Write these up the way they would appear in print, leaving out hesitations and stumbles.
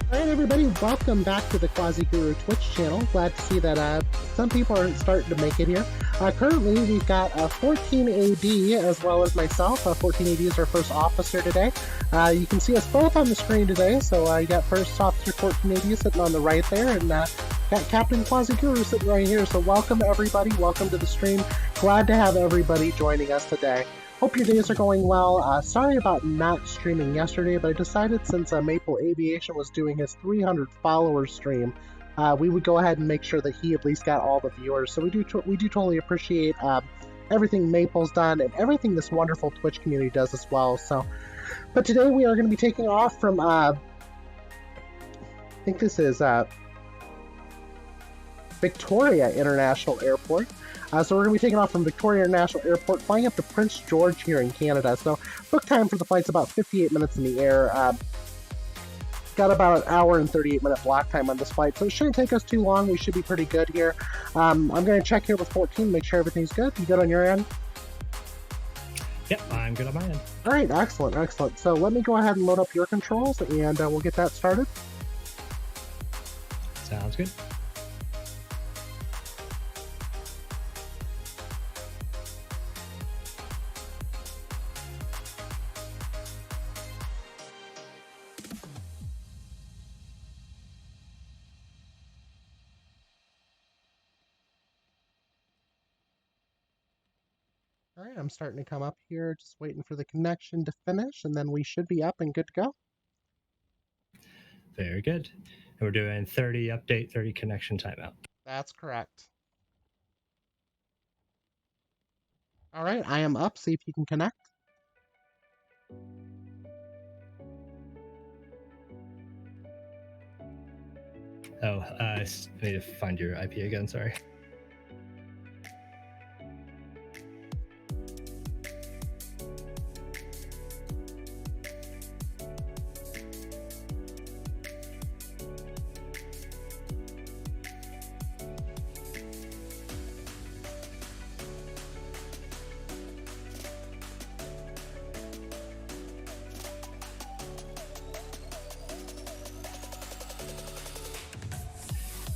Alright everybody, welcome back to the Quasiguru Twitch channel. Glad to see that some people are starting to make it here. Currently we've got 14AD as well as myself. 14AD is our first officer today. You can see us both on the screen today, so you got First Officer 14AD sitting on the right there, and got Captain Quasiguru sitting right here. So welcome everybody, welcome to the stream. Glad to have everybody joining us today. Hope your days are going well. Sorry about not streaming yesterday, but I decided since Maple Aviation was doing his 300 followers stream, we would go ahead and make sure that he at least got all the viewers. So we do totally appreciate everything Maple's done and everything this wonderful Twitch community does as well. So, but today we are going to be taking off from I think this is Victoria International Airport. So we're going to be taking off from Victoria International Airport, flying up to Prince George here in Canada. So book time for the flight's about 58 minutes in the air. Got about an hour and 38-minute block time on this flight, so it shouldn't take us too long. We should be pretty good here. I'm going to check here with 14, make sure everything's good. You good on your end? Yep, I'm good on my end. All right, excellent, excellent. So let me go ahead and load up your controls, and we'll get that started. Sounds good. All right, I'm starting to come up here, just waiting for the connection to finish, and then we should be up and good to go. Very good. And we're doing 30 update, 30 connection timeout. That's correct. All right, I am up. See if you can connect. Oh, I need to find your IP again, sorry.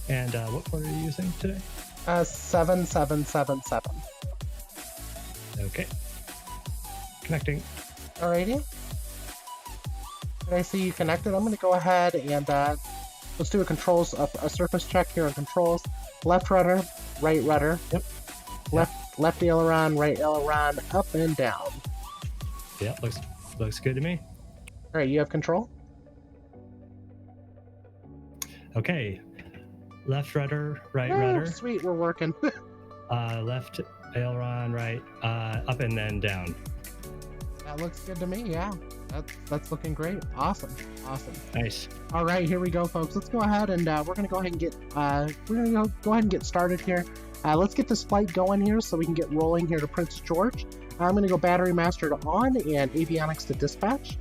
And what port are you using today? 7777. Okay. Connecting. Alrighty. Did I see you connected? I'm going to go ahead and let's do a surface check here on controls. Left rudder, right rudder. Yep. Left aileron, right aileron, up and down. Yep, looks good to me. Alright, you have control? Okay. Left rudder, right Oh, rudder. Sweet, we're working. Left aileron, right, up and then down. That looks good to me, yeah. That's looking great. Awesome. Nice. All right, here we go, folks. Let's go ahead and we're gonna go ahead and get started here. Let's get this flight going here so we can get rolling here to Prince George. I'm gonna go battery master to on and avionics to dispatch.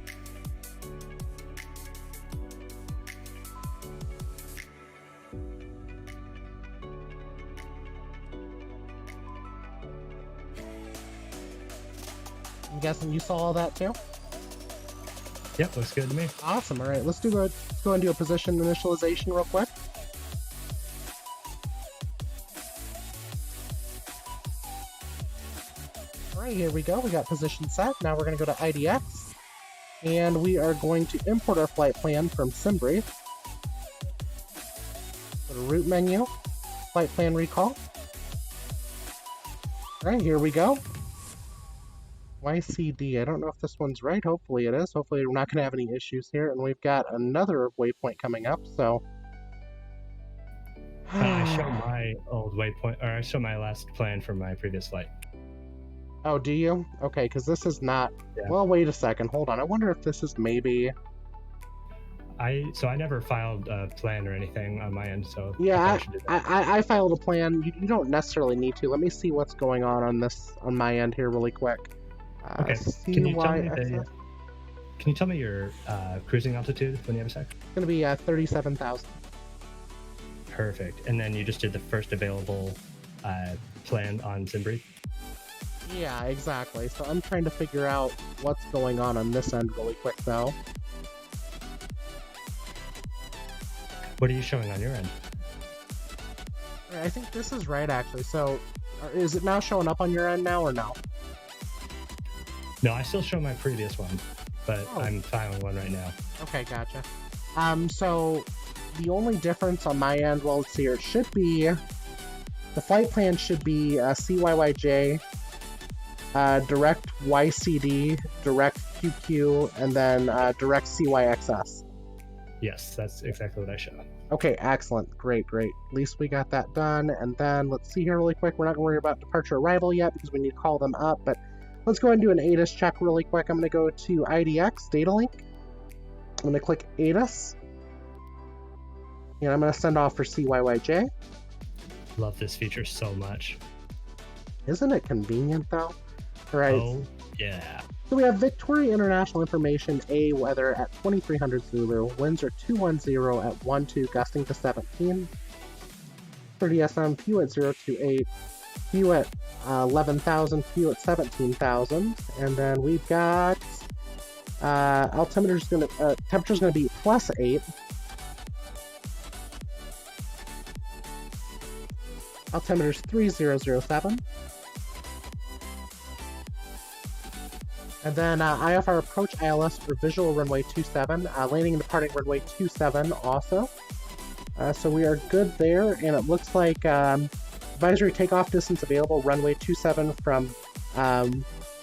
I'm guessing you saw all that too? Yep, looks good to me. Awesome. All right, let's go and do a position initialization real quick. All right, here we go. We got position set. Now we're going to go to IDX, and we are going to import our flight plan from SimBrief. Go to route menu, flight plan recall. All right, here we go. YCD. I don't know if this one's right. Hopefully it is. Hopefully we're not going to have any issues here. And we've got another waypoint coming up, so... I show my old waypoint, or I show my last plan from my previous flight. Oh, do you? Okay, because this is not... Yeah. Well, wait a second. Hold on. I wonder if this is maybe... So I never filed a plan or anything on my end, so... Yeah, I filed a plan. You don't necessarily need to. Let me see what's going on my end here really quick. Okay. Can you tell me your cruising altitude when you have a sec? It's going to be 37,000. Perfect. And then you just did the first available plan on SimBrief? Yeah, exactly. So I'm trying to figure out what's going on this end really quick, though. What are you showing on your end? I think this is right, actually. So, is it now showing up on your end now, or no? No, I still show my previous one, but I'm filing one right now. Okay, gotcha. So the only difference on my end, well, let's see here, it should be, the flight plan should be CYYJ, direct YCD, direct QQ, and then direct CYXS. Yes, that's exactly what I show. Okay, excellent. Great, great. At least we got that done. And then let's see here really quick. We're not going to worry about departure arrival yet because we need to call them up, but let's go ahead and do an Atis check really quick. I'm going to go to IDX, data link. I'm going to click Atis. And I'm going to send off for CYYJ. Love this feature so much. Isn't it convenient, though? All right. Oh, yeah. So we have Victoria International Information, A weather at 2300 Zulu, winds are 210 at 12, gusting to 17. 30 SM, few at 028, few at 11,000, few at 17,000. And then we've got altimeter's gonna, temperature's gonna be +8. Altimeter's 3007. And then IFR approach ILS for visual runway 27, landing and departing runway 27 also. So we are good there, and it looks like advisory takeoff distance available, runway 27 from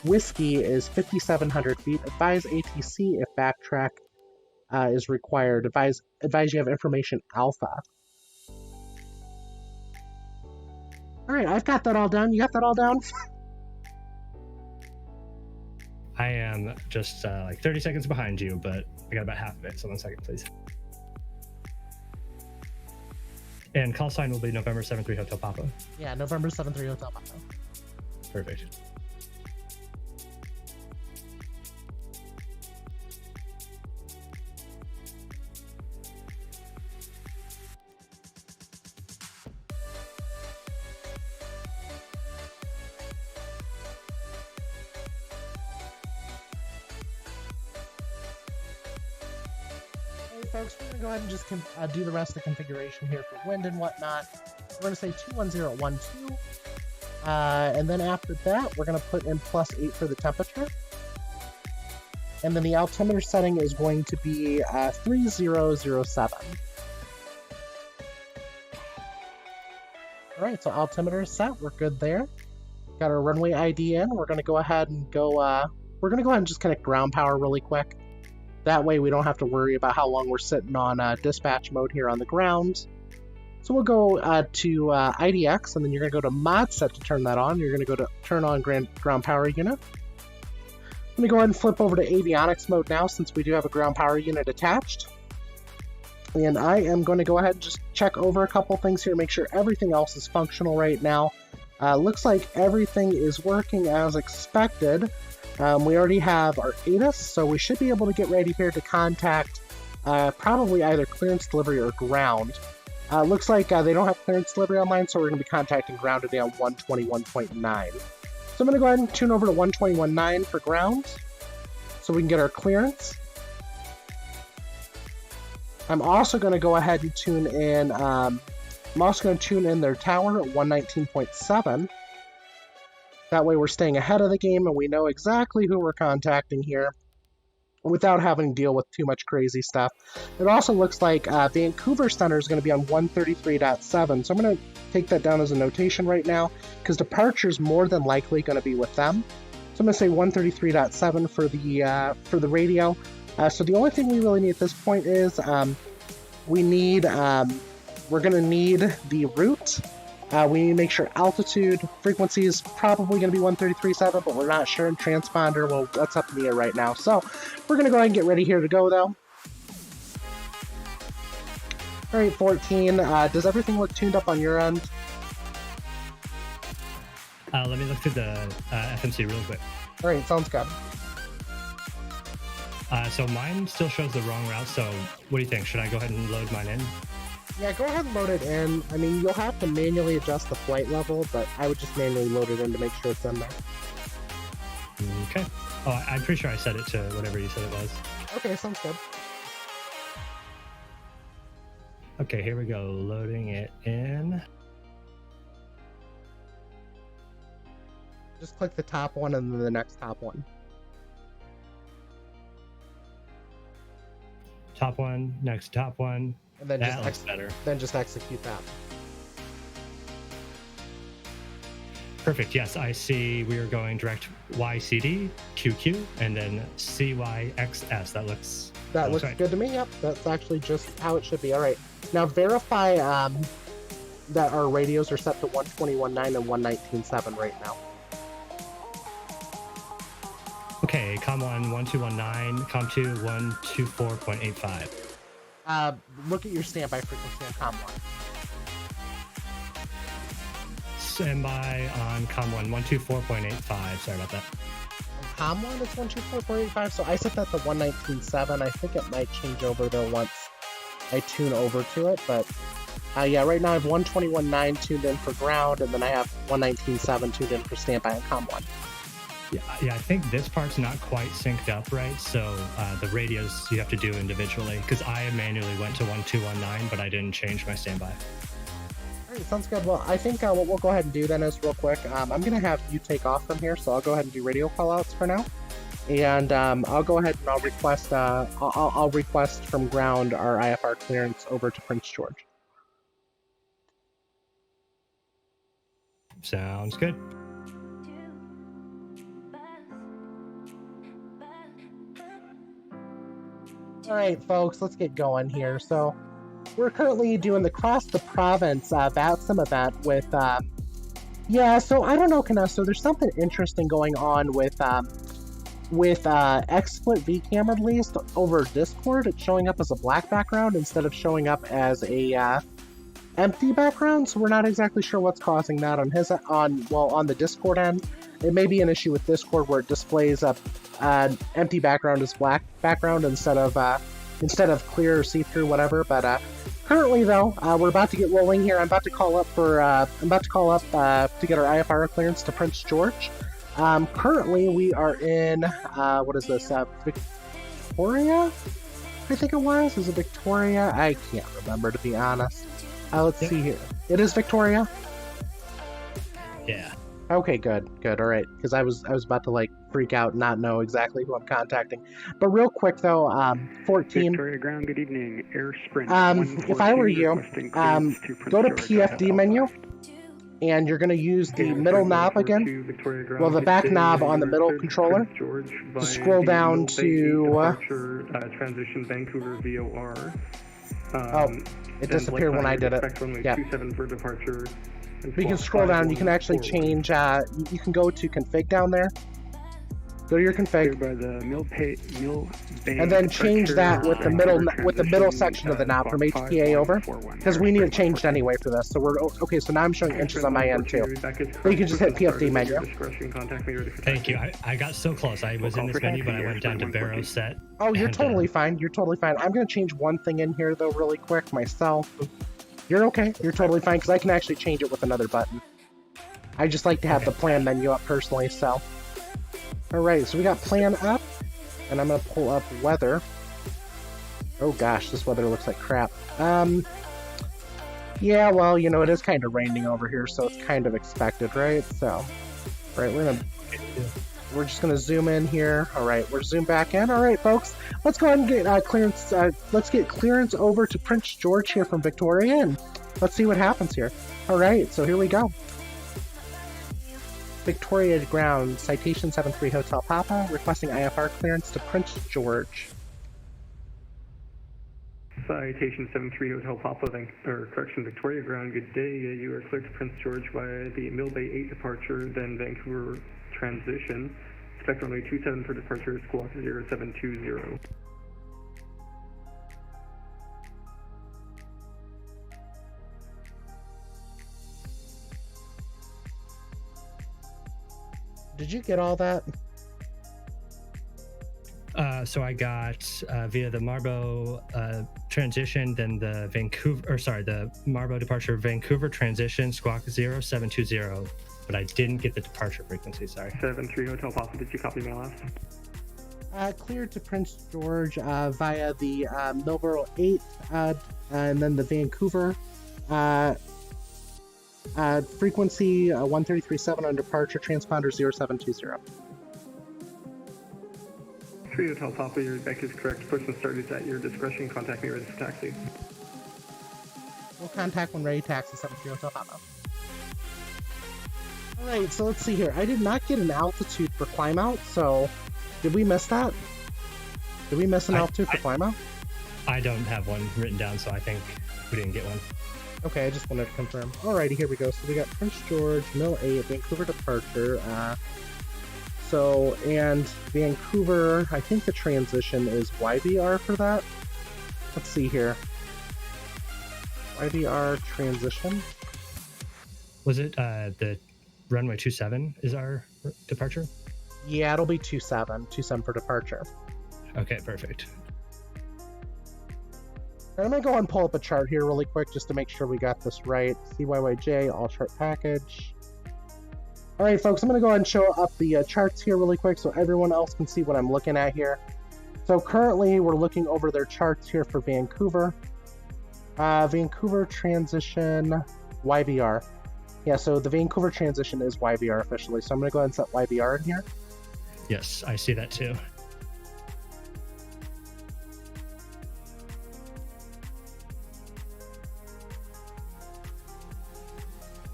Whiskey is 5,700 feet. Advise ATC if backtrack is required. Advise you have information alpha. Alright, I've got that all done. You got that all down? I am just like 30 seconds behind you, but I got about half of it, so 1 second, please. And call sign will be November 73 Hotel Papa. Yeah, November 73 Hotel Papa. Perfect. Folks, we're going to go ahead and just do the rest of the configuration here for wind and whatnot. We're going to say 21012, and then after that, we're going to put in +8 for the temperature. And then the altimeter setting is going to be 3007. Alright, so altimeter is set. We're good there. Got our runway ID in. We're going to go ahead and we're going to go ahead and just connect ground power really quick. That way we don't have to worry about how long we're sitting on dispatch mode here on the ground. So we'll go to IDX, and then you're going to go to mod set to turn that on. You're going to go to turn on ground power unit. I'm going to go ahead and flip over to avionics mode now since we do have a ground power unit attached. And I am going to go ahead and just check over a couple things here, make sure everything else is functional right now. Looks like everything is working as expected. We already have our Atis, so we should be able to get ready here to contact probably either clearance delivery or ground. Looks like they don't have clearance delivery online, so we're going to be contacting ground today on 121.9. So I'm going to go ahead and tune over to 121.9 for ground, so we can get our clearance. I'm also going to go ahead and tune in, their tower at 119.7. That way we're staying ahead of the game and we know exactly who we're contacting here without having to deal with too much crazy stuff. It also looks like Vancouver Center is going to be on 133.7, so I'm going to take that down as a notation right now because departure is more than likely going to be with them. So I'm going to say 133.7 for the radio. So the only thing we really need at this point is we're going to need the route. We need to make sure altitude, frequency is probably going to be 133.7, but we're not sure. And transponder, well, that's up in the air right now. So we're going to go ahead and get ready here to go, though. All right, 14. Does everything look tuned up on your end? Let me look through the FMC real quick. All right, sounds good. So mine still shows the wrong route, so what do you think? Should I go ahead and load mine in? Yeah, go ahead and load it in. I mean, you'll have to manually adjust the flight level, but I would just manually load it in to make sure it's in there. Okay. Oh, I'm pretty sure I set it to whatever you said it was. Okay, sounds good. Okay, here we go. Loading it in. Just click the top one and then the next top one. Top one, next top one. And then that looks better. Then just execute that. Perfect. Yes, I see we are going direct YCD, QQ, and then CYXS. That looks right. Good to me. Yep, that's actually just how it should be. All right. Now verify that our radios are set to 121.9 and 119.7 right now. Okay, COM1 1219, COM2 124.85. Look at your standby frequency on COM1. Standby on COM1 124.85. Sorry about that. On COM1 it's 124.85, so I set that to 119.7. I think it might change over though once I tune over to it, but yeah, right now I have 121.9 tuned in for ground, and then I have 119.7 tuned in for standby on COM1. Yeah, I think this part's not quite synced up right, so the radios you have to do individually, because I manually went to 1219, but I didn't change my standby. All right, sounds good. Well, I think what we'll go ahead and do then is real quick, I'm going to have you take off from here, so I'll go ahead and do radio callouts for now. And I'll go ahead and I'll request from ground our IFR clearance over to Prince George. Sounds good. All right, folks, let's get going here. So we're currently doing the Cross the Province VATSIM event with, yeah, so I don't know, Canesso, there's something interesting going on with XSplit VCam at least over Discord. It's showing up as a black background instead of showing up as a empty background, so we're not exactly sure what's causing that on the Discord end. It may be an issue with Discord where it displays an empty background as black background instead of clear or see-through, whatever. But currently, though, we're about to get rolling here. I'm about to call up to get our IFR clearance to Prince George. Currently, we are in what is this? Victoria? I think it was. Is it Victoria? I can't remember, to be honest. Let's see here. It is Victoria. Yeah. Okay, good, all right. Because I was about to like freak out and not know exactly who I'm contacting. But real quick though, 14. Victoria Ground, good evening. Air Sprint. If I were you, go to PFD menu, and you're going to use the middle knob again. Well, the back knob on the middle controller. Just scroll down to. Transition Vancouver VOR. It disappeared when I did it. Yeah. 27 for departure. You can scroll down. You can actually change. You can go to config down there. Go to your config. By the mill bay and then change that with the middle section of the knob from HPA over, because we need it changed anyway for this. So we're okay. So now I'm showing inches on my end too. But you can just hit PFD menu. Thank you. I got so close. I was in this menu, but I went down to Barrow set. Oh, you're totally fine. You're totally fine. I'm gonna change one thing in here though, really quick myself. You're okay. You're totally fine because I can actually change it with another button. I just like to have the plan menu up personally. So, all right. So we got plan up, and I'm gonna pull up weather. Oh gosh, this weather looks like crap. Yeah, well, you know, it is kind of raining over here, so it's kind of expected, right? So, all right, we're just gonna zoom in here. All right, we're zoom back in. All right, folks, let's go ahead and get clearance. Let's get clearance over to Prince George here from Victoria, and let's see what happens here. All right, so here we go. Victoria ground, citation 73 Hotel Papa, requesting IFR clearance to Prince George. Citation 73 Hotel Papa, Victoria ground, good day. You are cleared to Prince George via the Mill Bay 8 departure, then Vancouver transition. Expect runway 27 for departure, squawk 0720. Did you get all that? So I got via the Marbo transition, then the the Marbo departure Vancouver transition, squawk 0720, but I didn't get the departure frequency, sorry. 73 Hotel Papa, did you copy my last? Cleared to Prince George via the Millboro 8 and then the Vancouver. Frequency 1337 on departure, transponder 0720. 3 Hotel Papa, your deck is correct. Push and start is at your discretion. Contact me ready for taxi. We'll contact when ready, taxi 73 Hotel Papa. Alright, so let's see here. I did not get an altitude for climb out, so did we miss that? Did we miss an altitude for climb out? I don't have one written down, so I think we didn't get one. Okay, I just wanted to confirm. Alrighty, here we go. So we got Prince George, Mill 8, Vancouver departure. And Vancouver, I think the transition is YVR for that. Let's see here. YVR transition. Was it the runway 27 is our departure? Yeah, it'll be 27 for departure. Okay, perfect. I'm gonna go and pull up a chart here really quick just to make sure we got this right. CYYJ, all chart package. Alright folks, I'm gonna go ahead and show up the charts here really quick so everyone else can see what I'm looking at here. So currently we're looking over their charts here for Vancouver. Vancouver transition YVR. Yeah, so the Vancouver transition is YVR officially, so I'm gonna go ahead and set YVR in here. Yes, I see that too.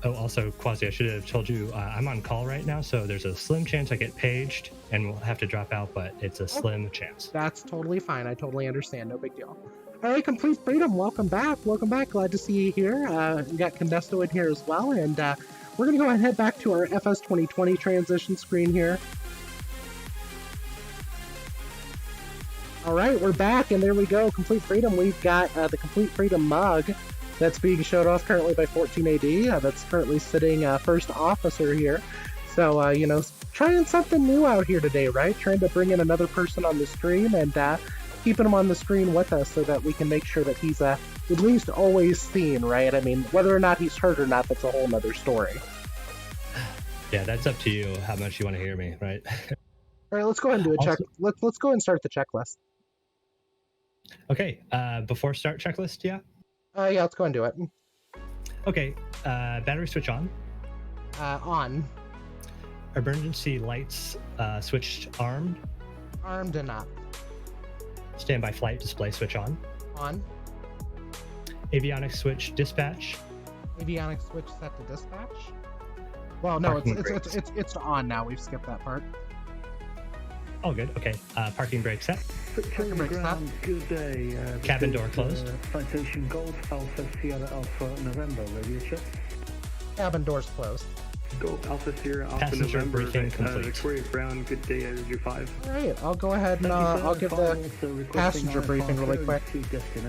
Oh, also, Quasi, I should have told you, I'm on call right now, so there's a slim chance I get paged and we'll have to drop out, but it's a slim chance. That's totally fine. I totally understand. No big deal. All right, Complete Freedom, welcome back. Welcome back. Glad to see you here. We got Condesto in here as well, and we're going to go ahead and head back to our FS 2020 transition screen here. All right, we're back, and there we go. Complete Freedom. We've got the Complete Freedom mug that's being showed off currently by 14AD. That's currently sitting first officer here. So, you know, trying something new out here today, right? Trying to bring in another person on the stream and keeping him on the screen with us so that we can make sure that he's at least always seen, right? I mean, whether or not he's heard or not, that's a whole nother story. Yeah, that's up to you, how much you want to hear me, right? All right, let's go ahead and do a check. Let's go ahead and start the checklist. Okay, before start checklist, yeah? Yeah, let's go ahead and do it. Okay, battery switch on. On. Emergency lights switched armed. Armed and up. Standby flight display switch on. On. Avionics switch dispatch. Avionics switch set to dispatch. Well, no, it's on now. We've skipped that part. Oh, good. Okay. Parking brake set. Parking brake set. Good day. Cabin door closed. Citation Golf Alpha Sierra Alpha November. Radio check. Cabin doors closed. Golf Alpha Sierra Alpha Passenger November. briefing complete. Victoria Brown. Good day. Energy 5. All right, I'll go ahead and I'll give the passenger briefing really quick.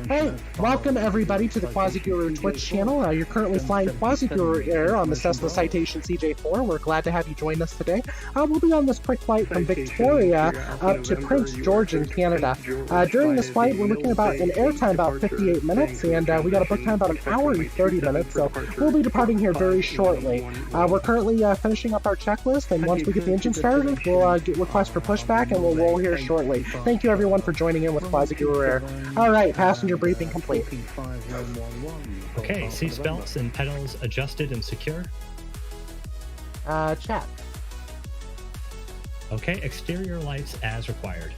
Hey, welcome everybody to the Quasiguru Twitch channel. You're currently flying Quasiguru Air on the Cessna Citation CJ4. We're glad to have you join us today. We'll be on this quick flight from Victoria up to Prince George in Canada. During this flight, we're looking about an airtime about 58 minutes, and we got a book time about an hour and 30 minutes, so we'll be departing here very shortly. We're currently finishing up our checklist, and once we get the engine started, we'll get requests for pushback, and we'll roll here shortly. Thank you everyone for joining in with Quasiguru Air. All right, passenger briefing complete. Okay, seat belts and pedals adjusted and secure. Check. Okay, exterior lights as required.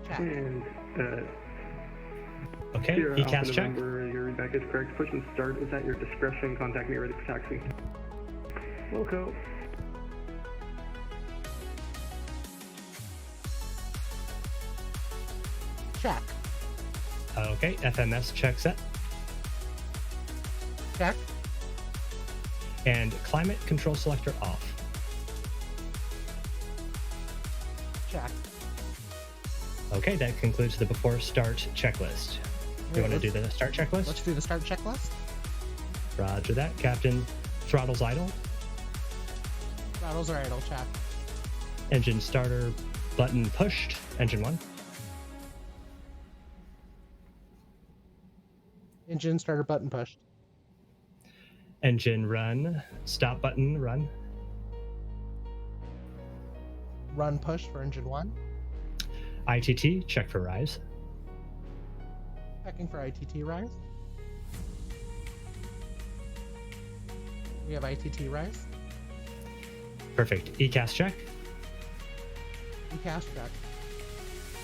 Check. And Okay, Sierra ECAS Alpha check. November, your deck is correct. Push and start is at your discretion. Contact me ready for taxi. Wilco. Check. Okay, FMS check set. Check. And climate control selector off. Check. Okay, that concludes the before start checklist. You want to do the start checklist? Let's do the start checklist. Roger that, Captain. Throttles idle. Throttles are idle. Check. Engine starter button pushed. Engine 1. Engine starter button pushed. Engine run. Stop button run. Run push for engine 1. ITT check for rise. Checking for ITT rise. We have ITT rise. Perfect. ECAS check. ECAS check.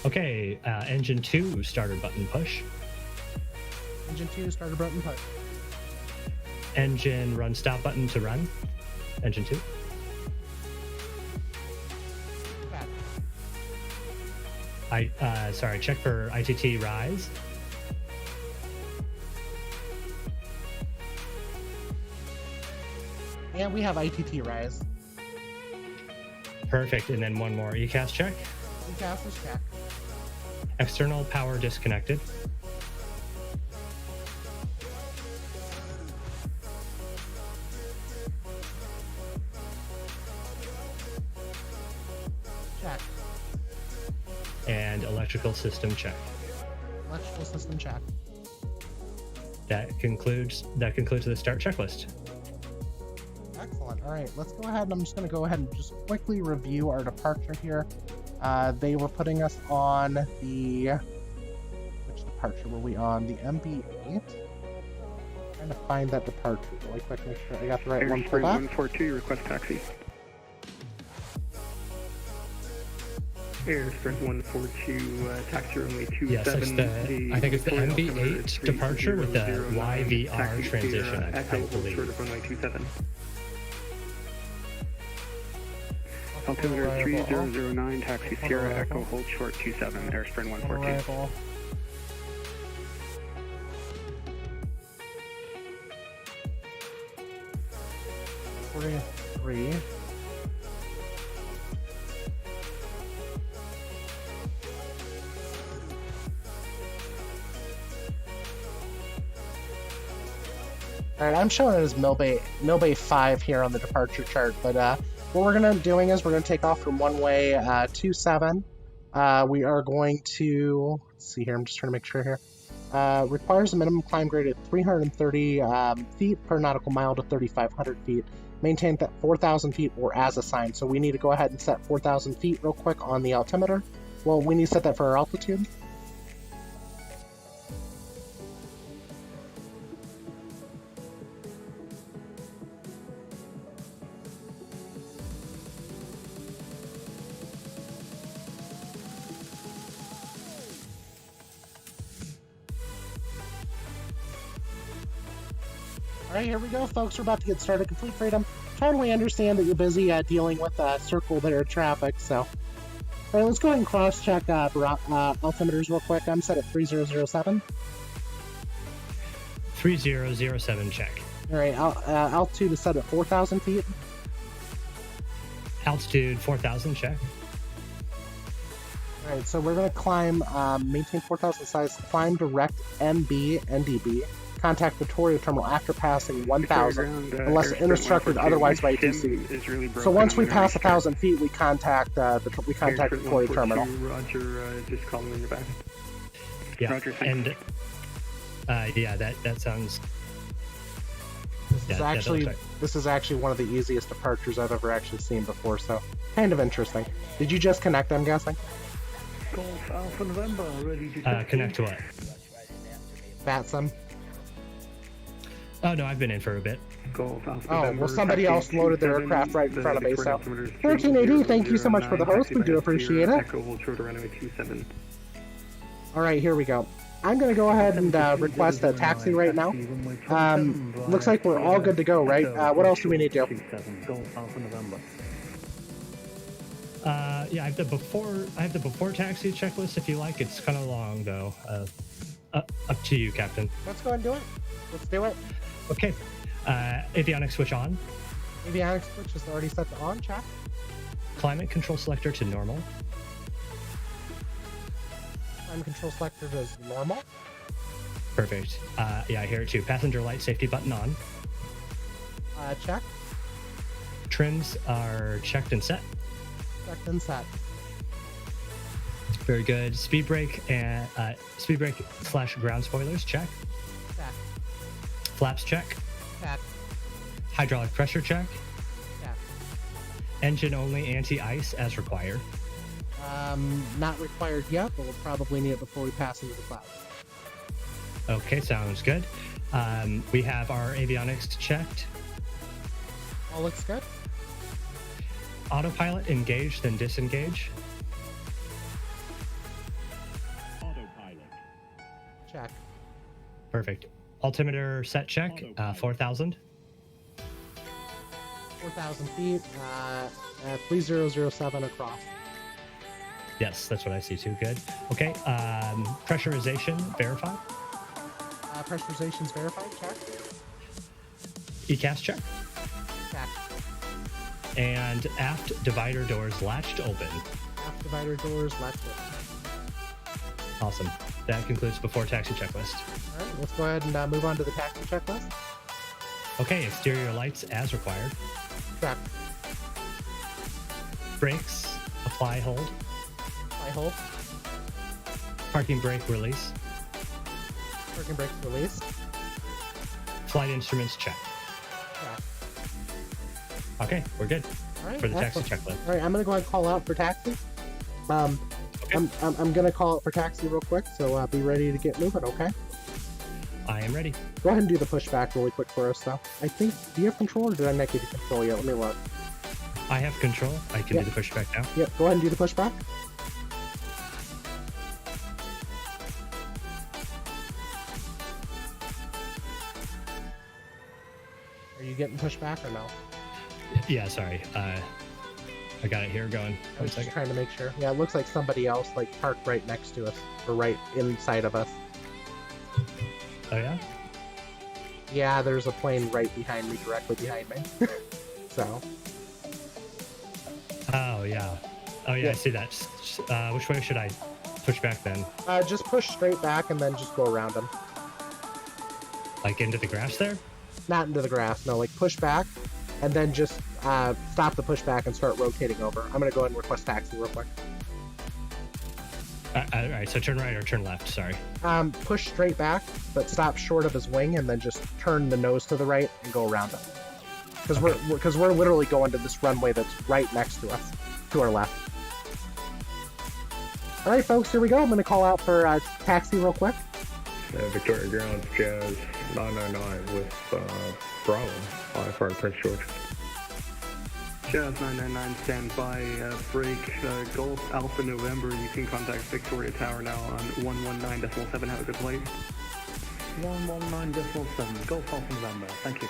Okay, engine 2 starter button push. Engine 2 starter button push. Engine run stop button to run. Engine 2. Back. Check for ITT rise. And we have ITT rise. Perfect. And then one more ECAS check. ECAS is check. External power disconnected. Check. And electrical system check. Electrical system check. That concludes the start checklist. Excellent. All right, let's go ahead. And I'm just going to go ahead and just quickly review our departure here. They were putting us on the... Which departure were we on? The MB8? Trying to find that departure really quick. Make sure I got the right one pulled up. 142, request taxi. Air Sprint 142, taxi runway 27. Yes, I think it's the MB8 departure with the YVR transition, I believe. Runway 27. Altimeter 3009, taxi Sierra Echo, hold short 27, Air Sprint 142. Arrival. Three. Alright, I'm showing it as Milbay 5 here on the departure chart, but what we're going to doing is we're going to take off from runway 27. We are going to, let's see here, I'm just trying to make sure here. Requires a minimum climb grade of 330 feet per nautical mile to 3,500 feet. Maintained at 4,000 feet or as assigned. So we need to go ahead and set 4,000 feet real quick on the altimeter. Well, we need to set that for our altitude. Alright, here we go, folks. We're about to get started. Complete freedom. Totally understand that you're busy dealing with circle there traffic, so. Alright, let's go ahead and cross-check altimeters real quick. I'm set at 3007. 3007 check. Alright, altitude is set at 4,000 feet. Altitude 4,000 check. Alright, so we're going to climb, maintain 4,000 size, climb direct MB, NDB. Contact Victoria Terminal after passing 1,000, unless instructed otherwise by ATC. Really, so once we pass 1,000 feet, we contact Victoria Terminal. Roger, just call me when you're back. Yeah, Roger, and yeah, that sounds. This is actually one of the easiest departures I've ever actually seen before. So kind of interesting. Did you just connect? I'm guessing. Golf Alpha November, ready to connect to what? Fatsum. Oh no, I've been in for a bit. Golf Alpha Oh, November, well, somebody else loaded their aircraft right in front of me, so. 14AD, thank you so much for the host. We do appreciate it. Echo, hold short runway 27. Alright, here we go. I'm going to go ahead and request a taxi right now. Looks like we're all good to go, right? What else do we need to do? Yeah, I have the before taxi checklist if you like. It's kind of long though. Up to you, Captain. Let's go ahead and do it. Let's do it. Okay. Avionics switch on. Avionics switch is already set to on, chat. Climate control selector to normal. Climate control selector to normal. Perfect. Yeah, I hear it too. Passenger light safety button on. Check. Trims are checked and set. Checked and set. Very good. Speed brake and / ground spoilers check. Check. Flaps check. Check. Hydraulic pressure check. Yeah. Engine only anti-ice as required. Not required yet, but we'll probably need it before we pass into the cloud. Okay, sounds good. We have our avionics checked. All looks good. Autopilot engage, then disengage. Autopilot. Check. Perfect. Altimeter set check, 4,000. 4,000 feet, 3007 across. Yes, that's what I see too. Good. Okay. Pressurization verified. Pressurization's verified. Check. ECAS check. Check. And aft divider doors latched open. Aft divider doors latched open. Awesome. That concludes before taxi checklist. All right, let's go ahead and move on to the taxi checklist. Okay, exterior lights as required. Check. Brakes, apply hold. Apply hold. Parking brake release. Parking brakes release. Flight instruments check. Check. Okay, we're good All right, for the taxi excellent. checklist. All right, I'm gonna go ahead and call out for taxi. Okay. I'm gonna call out for taxi real quick, so be ready to get moving. Okay. I am ready. Go ahead and do the pushback really quick for us, though. I think, do you have control or did I not give you control yet? Let me look. I have control. I can Yep. do the pushback now. Yep, go ahead and do the pushback. Are you getting pushback or no? Yeah, sorry. I got it here going. I was just trying to make sure. Yeah, it looks like somebody else like parked right next to us, or right inside of us. Oh yeah? Yeah, there's a plane right behind me, directly behind me. So. Oh yeah. Oh yeah, Yeah. I see that. Which way should I push back then? Just push straight back and then just go around them. Like into the grass there? Not into the grass, no, like push back and then just stop the pushback and start rotating over. I'm gonna go ahead and request taxi real quick. All right, so turn right or turn left, sorry. Push straight back, but stop short of his wing and then just turn the nose to the right and go around him. Because we're literally going to this runway that's right next to us, to our left. All right, folks, here we go. I'm gonna call out for taxi real quick. Victoria Grounds, Jazz 999 with Bravo, for Prince George. Jazz 999, stand by, break, Golf Alpha November. You can contact Victoria Tower now on 119.7. Have a good flight. 119.7. Golf Alpha November. Thank you.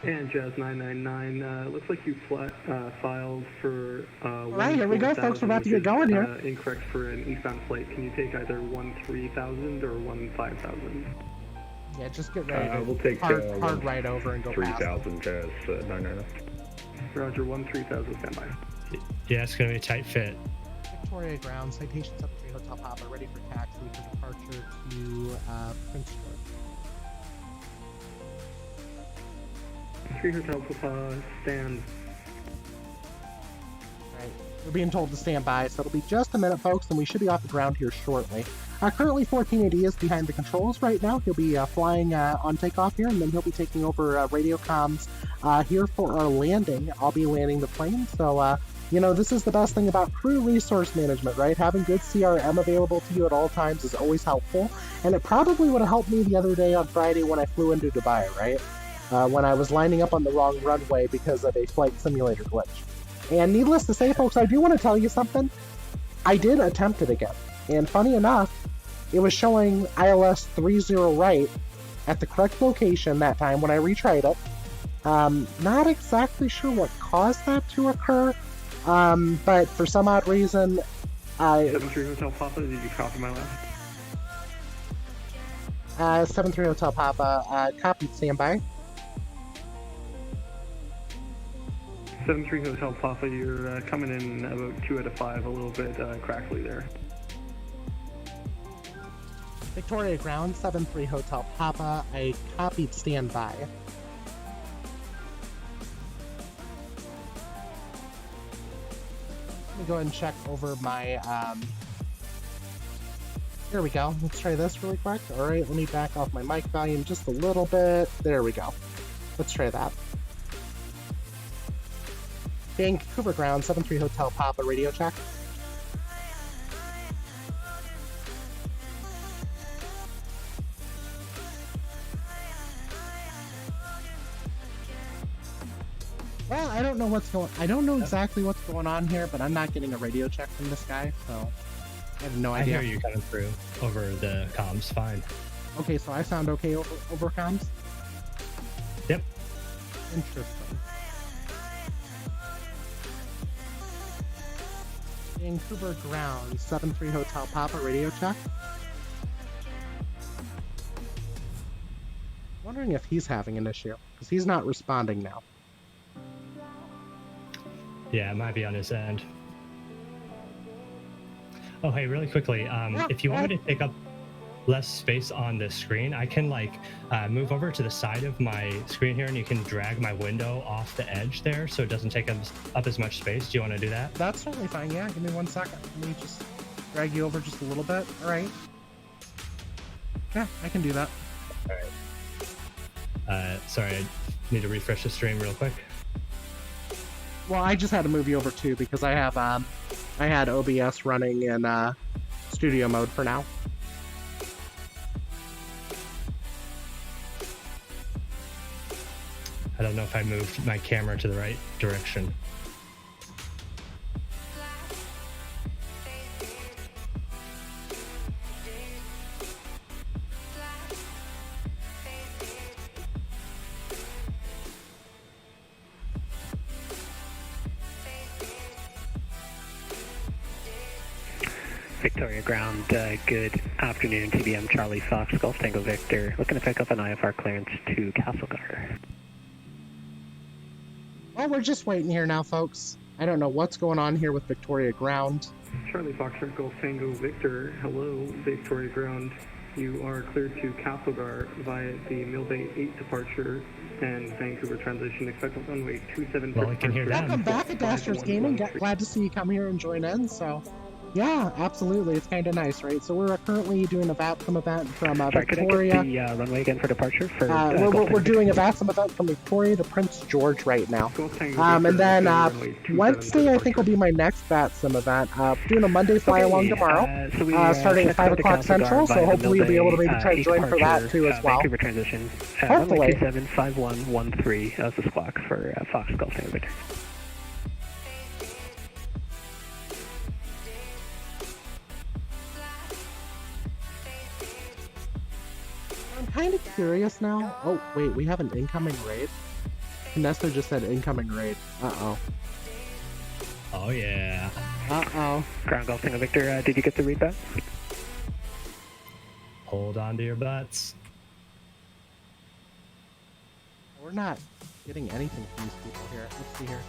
And Jazz 999, looks like you filed for All right, here we go, folks. We're about to get going here. Incorrect for an eastbound flight. Can you take either 13,000 or 15,000? Yeah, just get ready. We'll take hard right over and go past. 3,000 Jazz 999. Roger, 13,000, stand by. Yeah, it's gonna be a tight fit. Victoria Ground, citation 73 Hotel Papa, ready for taxi for departure to Prince George. 3 Hotel Papa, stand. Right. We're being told to stand by, so it'll be just a minute, folks, and we should be off the ground here shortly. Currently, 14AD is behind the controls right now. He'll be flying on takeoff here, and then he'll be taking over radio comms here for our landing. I'll be landing the plane, so, you know, this is the best thing about crew resource management, right? Having good CRM available to you at all times is always helpful, and it probably would have helped me the other day on Friday when I flew into Dubai, right? When I was lining up on the wrong runway because of a flight simulator glitch. And needless to say, folks, I do want to tell you something. I did attempt it again. And funny enough, it was showing ILS 30 right at the correct location that time when I retried it. Not exactly sure what caused that to occur, but for some odd reason, 73 Hotel Papa, did you copy my last? 73 Hotel Papa, copied, standby. 73 Hotel Papa, you're coming in about 2 out of 5, a little bit crackly there. Victoria Ground, 73 Hotel Papa, I copied, standby. Let me go ahead and check over my, Here we go. Let's try this really quick. All right, let me back off my mic volume just a little bit. There we go. Let's try that. Vancouver ground, 73 Hotel Papa, radio check. Well, I don't know exactly what's going on here, but I'm not getting a radio check from this guy, so I have no idea. I hear you coming through over the comms, fine. Okay, so I sound okay over comms? Yep. Interesting. Vancouver ground, 73 Hotel Papa, radio check. Wondering if he's having an issue, because he's not responding now. Yeah, it might be on his end. Oh, hey, really quickly, if you want me to take up less space on the screen, I can move over to the side of my screen here, and you can drag my window off the edge there, so it doesn't take up as much space. Do you want to do that? That's totally fine. Yeah, give me 1 second. Let me just drag you over just a little bit. All right. Yeah, I can do that. All right. Sorry, I need to refresh the stream real quick. Well, I just had to move you over too because I have I had OBS running in studio mode for now. I don't know if I moved my camera to the right direction. Victoria ground, good afternoon, TBM Charlie Fox, Golf Tango Victor, looking to pick up an IFR clearance to Castlegar. Well, we're just waiting here now, folks. I don't know what's going on here with Victoria ground. Charlie Fox, Golf Tango Victor, hello, Victoria ground. You are cleared to Castlegar via the Millbay 8 departure and Vancouver transition. Expect on runway 27 for Well, I can hear that. Welcome back at Dasters Gaming. Glad to see you come here and join in, so... Yeah, absolutely. It's kind of nice, right? So we're currently doing a VATSIM event from Victoria. Could I get the runway again for departure? We're doing a VATSIM event from Victoria to Prince George right now. And then Wednesday, I think, will be my next VATSIM event. Doing a Monday fly-along tomorrow, starting at 5 o'clock Central, so hopefully you'll be able to maybe try to join for that too as well. Vancouver transition. Hopefully. 275113 as the squawk for Fox Golf Tango Victor. I'm kind of curious now. Oh, wait, we have an incoming raid? Nesta just said incoming raid. Uh-oh. Oh, yeah. Uh-oh. Ground Golf Tango Victor, did you get the read back? Hold on to your butts. We're not getting anything from these people here. Let's see here.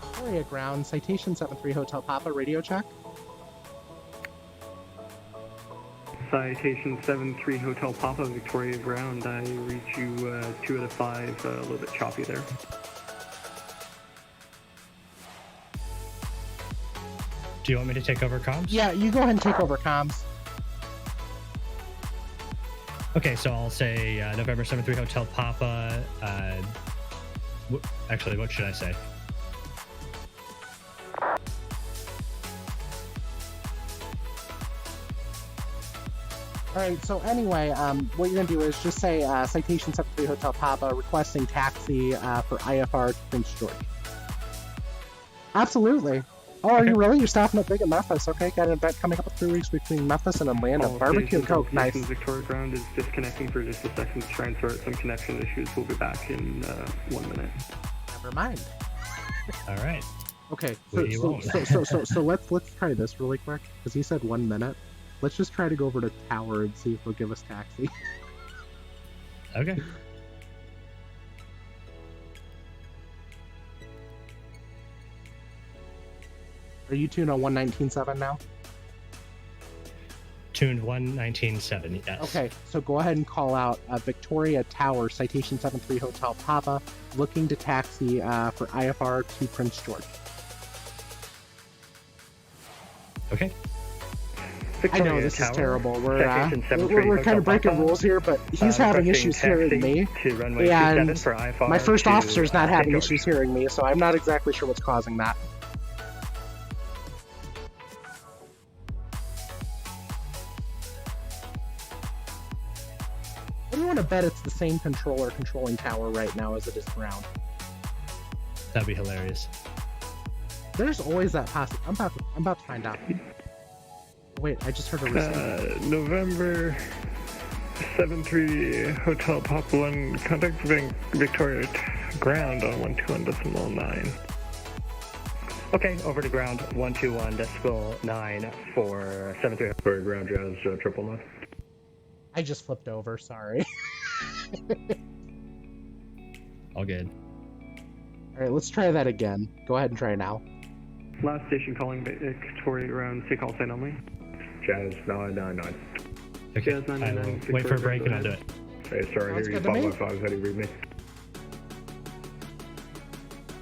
Victoria ground, citation 73 Hotel Papa, radio check. Citation 73 Hotel Papa, Victoria ground. I read you 2 out of 5, a little bit choppy there. Do you want me to take over comms? Yeah, you go ahead and take over comms. Okay, so I'll say November 73 Hotel Papa. Actually, what should I say? Alright, so anyway, what you're going to do is just say citation 73 Hotel Papa requesting taxi for IFR to Prince George. Absolutely. Oh, are you really? You're stopping at Big at Memphis. Okay, got an event coming up in 3 weeks between Memphis and Atlanta. Barbecue and Coke, nice. Victoria ground is disconnecting for just a second to try and sort some connection issues. We'll be back in 1 minute. Never mind. All right. Okay, so let's try this really quick, because he said 1 minute. Let's just try to go over to Tower and see if they'll give us taxi. Okay. Are you tuned on 119.7 now? Tuned 119.7, yes. Okay, so go ahead and call out Victoria Tower, citation 73 Hotel Papa, looking to taxi for IFR to Prince George. Okay. I know this is terrible. We're kind of breaking rules here, but he's having issues hearing me, and my first officer's not having issues hearing me, so I'm not exactly sure what's causing that. I don't want to bet it's the same controller controlling tower right now as it is ground. That'd be hilarious. There's always that possibility. I'm about to find out. Wait, I just heard a receipt. November 73 Hotel Pop 1, contact Victoria ground on 121.9. Okay, over to ground 121.9 for 73. Victoria ground, Jazz, triple mod. I just flipped over, sorry. All good. Alright, let's try that again. Go ahead and try now. Last station calling Victoria ground, say call sign only. Jazz 999. Okay, Jazz 999, I will wait for a break and I'll do it. Hey, sorry, Sounds here you good to me. 515, how do you read me?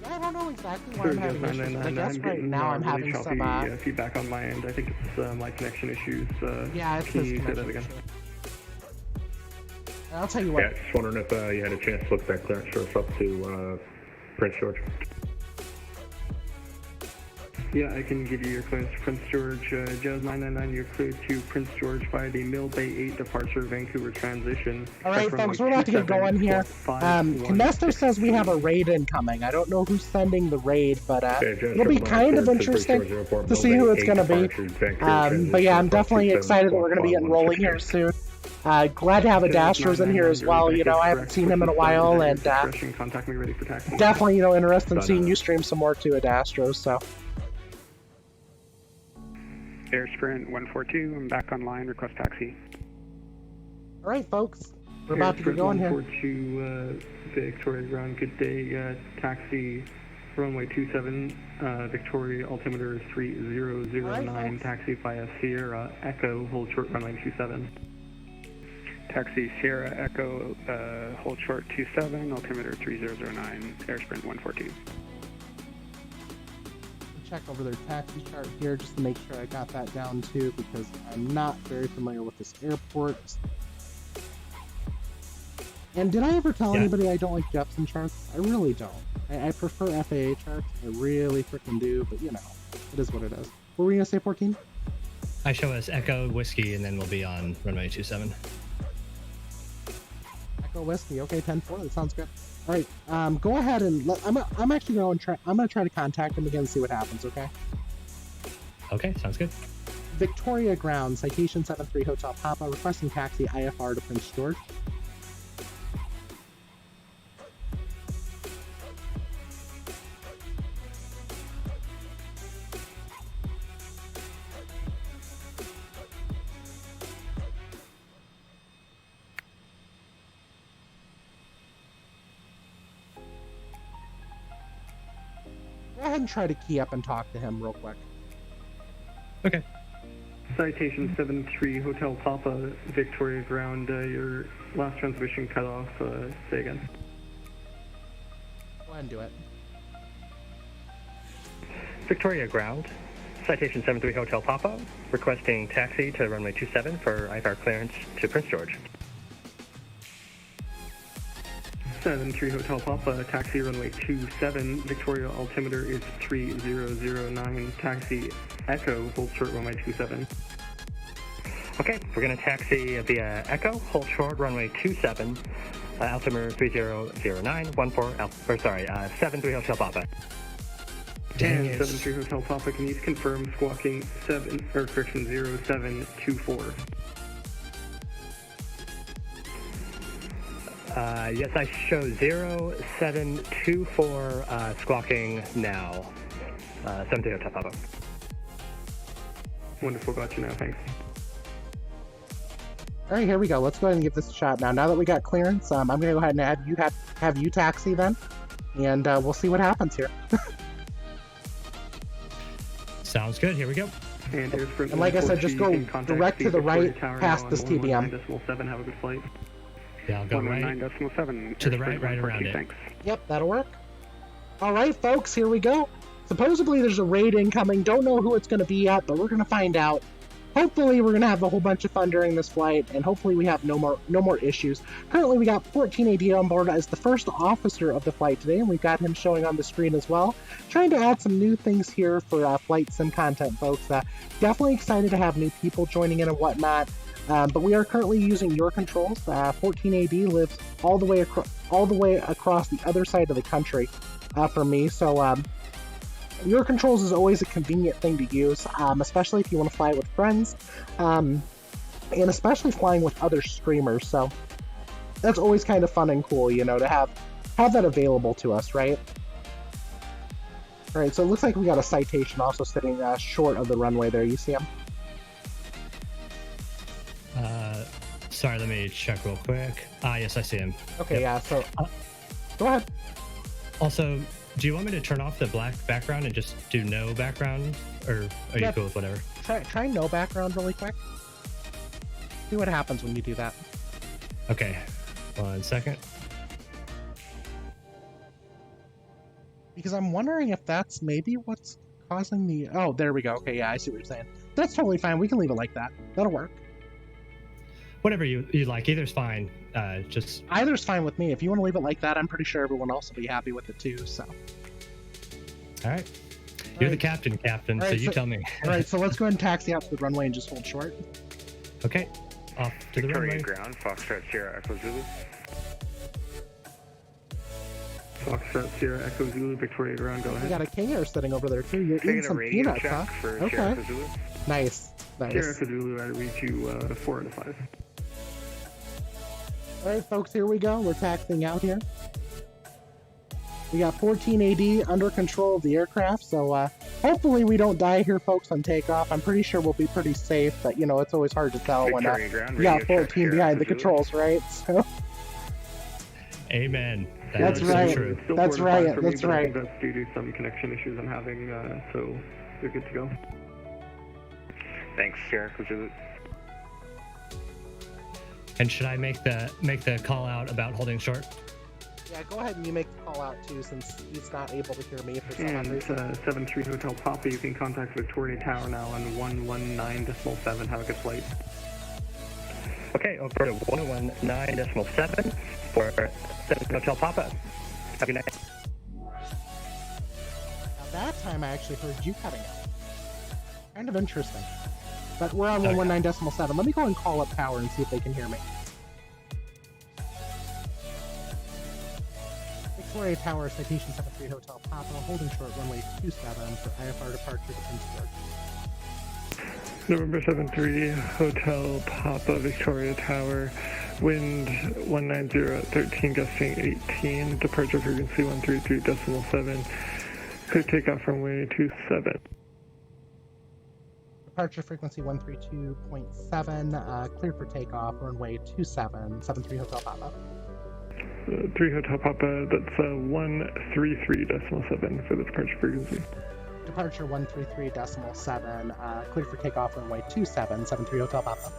Yeah, I don't know exactly why Sure, I'm Jazz having issues. I 999, guess I'm right getting now I'm really having choppy, some, feedback on my end. I think it's my connection issues. yeah, it's can this you say that connection again? issue. I'll tell you what. Yeah, just wondering if you had a chance to look that clearance source up to Prince George. Yeah, I can give you your clearance to Prince George. Jazz 999, you're cleared to Prince George via the Mill Bay 8 departure, Vancouver transition. Alright, folks, we're about to get going here. Canesto says we have a raid incoming. I don't know who's sending the raid, but it'll be kind of interesting to see who it's going to be. But yeah, I'm definitely excited that we're going to be enrolling here soon. Glad to have Adastros in here as well. You know, I haven't seen him in a while, and definitely, you know, interested in seeing you stream some more too, Adastros, so. Air Sprint 142, I'm back online, request taxi. Alright, folks, we're about to get going here. 142, Victoria ground, good day, taxi runway 27, Victoria altimeter is 3009, taxi via Sierra Echo, hold short runway 27. Taxi Sierra Echo, hold short 27, altimeter 3009, Air Sprint 142. Check over their taxi chart here just to make sure I got that down too, because I'm not very familiar with this airport. And did I ever tell anybody I don't like Jepson charts? I really don't. I prefer FAA charts. I really freaking do, but you know, it is what it is. What were you gonna say, 14? I show us Echo Whiskey and then we'll be on runway 27. Echo Whiskey, okay, 10-4, that sounds good. All right, go ahead and I'm actually going to try. I'm going to try to contact him again and see what happens. Okay. Okay, sounds good. Victoria ground, citation 73 Hotel Papa, requesting taxi IFR to Prince George. Go ahead and try to key up and talk to him real quick. Okay. Citation 73 Hotel Papa, Victoria ground, your last transmission cut off, say again. Go ahead and do it. Victoria ground, citation 73 Hotel Papa, requesting taxi to runway 27 for IFR clearance to Prince George. 73 Hotel Papa, taxi runway 27, Victoria altimeter is 3009, taxi Echo, hold short runway 27. Okay, we're going to taxi via Echo, hold short runway 27, altimeter 3009, 73 Hotel Papa. Dang And it. 73 Hotel Papa, can you confirm squawking 0724? Yes, I show 0724 squawking now. 73 Hotel Papa. Wonderful, got you now, thanks. All right, here we go. Let's go ahead and give this a shot now. Now that we got clearance, I'm going to go ahead and have you taxi then, and we'll see what happens here. Sounds good. Here we go. And like I said, just go direct to the right past this TBM. 119.7, have a good flight. Yeah, I'll go right 119.7. to the right around it. Thanks. Yep, that'll work. All right, folks, here we go. Supposedly there's a raid incoming. Don't know who it's going to be yet, but we're going to find out. hopefully we're gonna have a whole bunch of fun during this flight, and hopefully we have no more issues. Currently, we got 14AD on board as the first officer of the flight today, and we've got him showing on the screen as well. Trying to add some new things here for flight sim content, folks. Definitely excited to have new people joining in and whatnot. But we are currently using your controls. 14AD lives all the way across the other side of the country for me, so your controls is always a convenient thing to use, especially if you want to fly with friends, and especially flying with other streamers. So that's always kind of fun and cool, you know, to have that available to us, right? All right, so it looks like we got a Citation also sitting short of the runway there. You see him? Sorry, let me check real quick. Yes, I see him. Okay, yeah, so go ahead. Also, do you want me to turn off the black background and just do no background? Or are you cool with whatever? Try no background really quick. See what happens when you do that. Okay, 1 second. Because I'm wondering if that's maybe what's causing the... Oh, there we go. Okay, yeah, I see what you're saying. That's totally fine. We can leave it like that. That'll work. Whatever you like, either's fine. Just either's fine with me. If you want to leave it like that, I'm pretty sure everyone else will be happy with it too. So, all right, you're the captain, so you tell me. All right, so let's go ahead and taxi out to the runway and just hold short. Okay, off to the runway. Ground, Foxtrot Sierra Echo Zulu. Foxtrot Sierra Echo Zulu, Victoria Ground. Go ahead. We got a King Air sitting over there too. You're eating some peanuts, huh? Okay. Nice. Sierra Echo Zulu, I read you 4 out of 5. Alright folks, here we go. We're taxiing out here. We got 14AD under control of the aircraft, so hopefully we don't die here, folks, on takeoff. I'm pretty sure we'll be pretty safe, but you know, it's always hard to tell when you got 14 behind the controls, right? So. Amen. That's right. So true. That's right. That's right. That's due to some connection issues I'm having, so you're good to go. Thanks, Sierra Echo Zulu. And should I make the call out about holding short? Yeah, go ahead and you make the call out too, since he's not able to hear me for some reason. 73 Hotel Papa, you can contact Victoria Tower now on 119.7. Have a good flight. Okay, over to 119.7 for 7 Hotel Papa. Have a good night. Now that time I actually heard you cutting out. Kind of interesting. But we're on 119.7. Let me go and call up Tower and see if they can hear me. Victoria Tower, Citation 73 Hotel Papa, holding short runway 27 for IFR departure to Prince George. November 73 Hotel Papa, Victoria Tower, wind 190 at 13, gusting 18, departure frequency 133.7, clear takeoff runway 27. Departure frequency 132.7, cleared for takeoff, runway 27, 73 Hotel Papa. 3 Hotel Papa, that's 133.7 for the departure frequency. Departure 133.7, cleared for takeoff, runway 27, 73 Hotel Papa.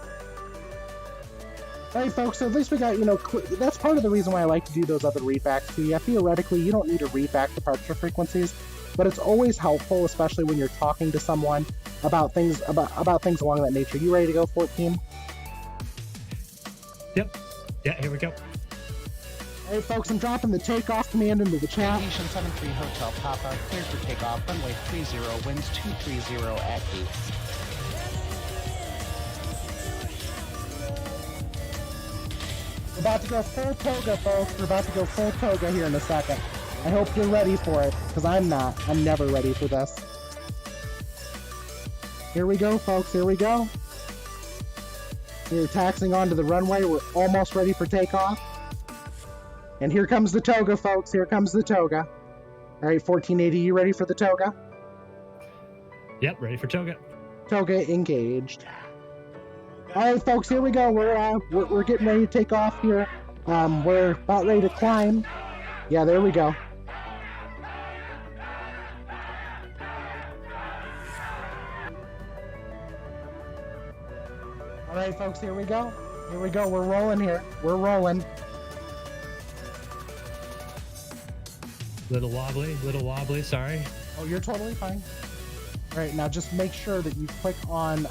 Alright folks, so at least we got, you know, that's part of the reason why I like to do those other readbacks too. Yeah, theoretically, you don't need to read back departure frequencies, but it's always helpful, especially when you're talking to someone about things along that nature. You ready to go, 14? Yep. Yeah, here we go. Alright folks, I'm dropping the takeoff command into the chat. Station 73 Hotel Papa, cleared for takeoff, runway 30, winds 230 at 8. We're about to go full toga, folks. We're about to go full toga here in a second. I hope you're ready for it, because I'm not. I'm never ready for this. Here we go, folks. Here we go. We're taxiing onto the runway. We're almost ready for takeoff. And here comes the toga, folks. Here comes the toga. All right, 1480, you ready for the toga? Yep, ready for toga. Toga engaged. All right, folks, here we go. We're getting ready to take off here. We're about ready to climb. Yeah, there we go. All right, folks, here we go. Here we go. We're rolling here. We're rolling. Little wobbly, sorry. Oh, you're totally fine. All right, now just make sure that you click on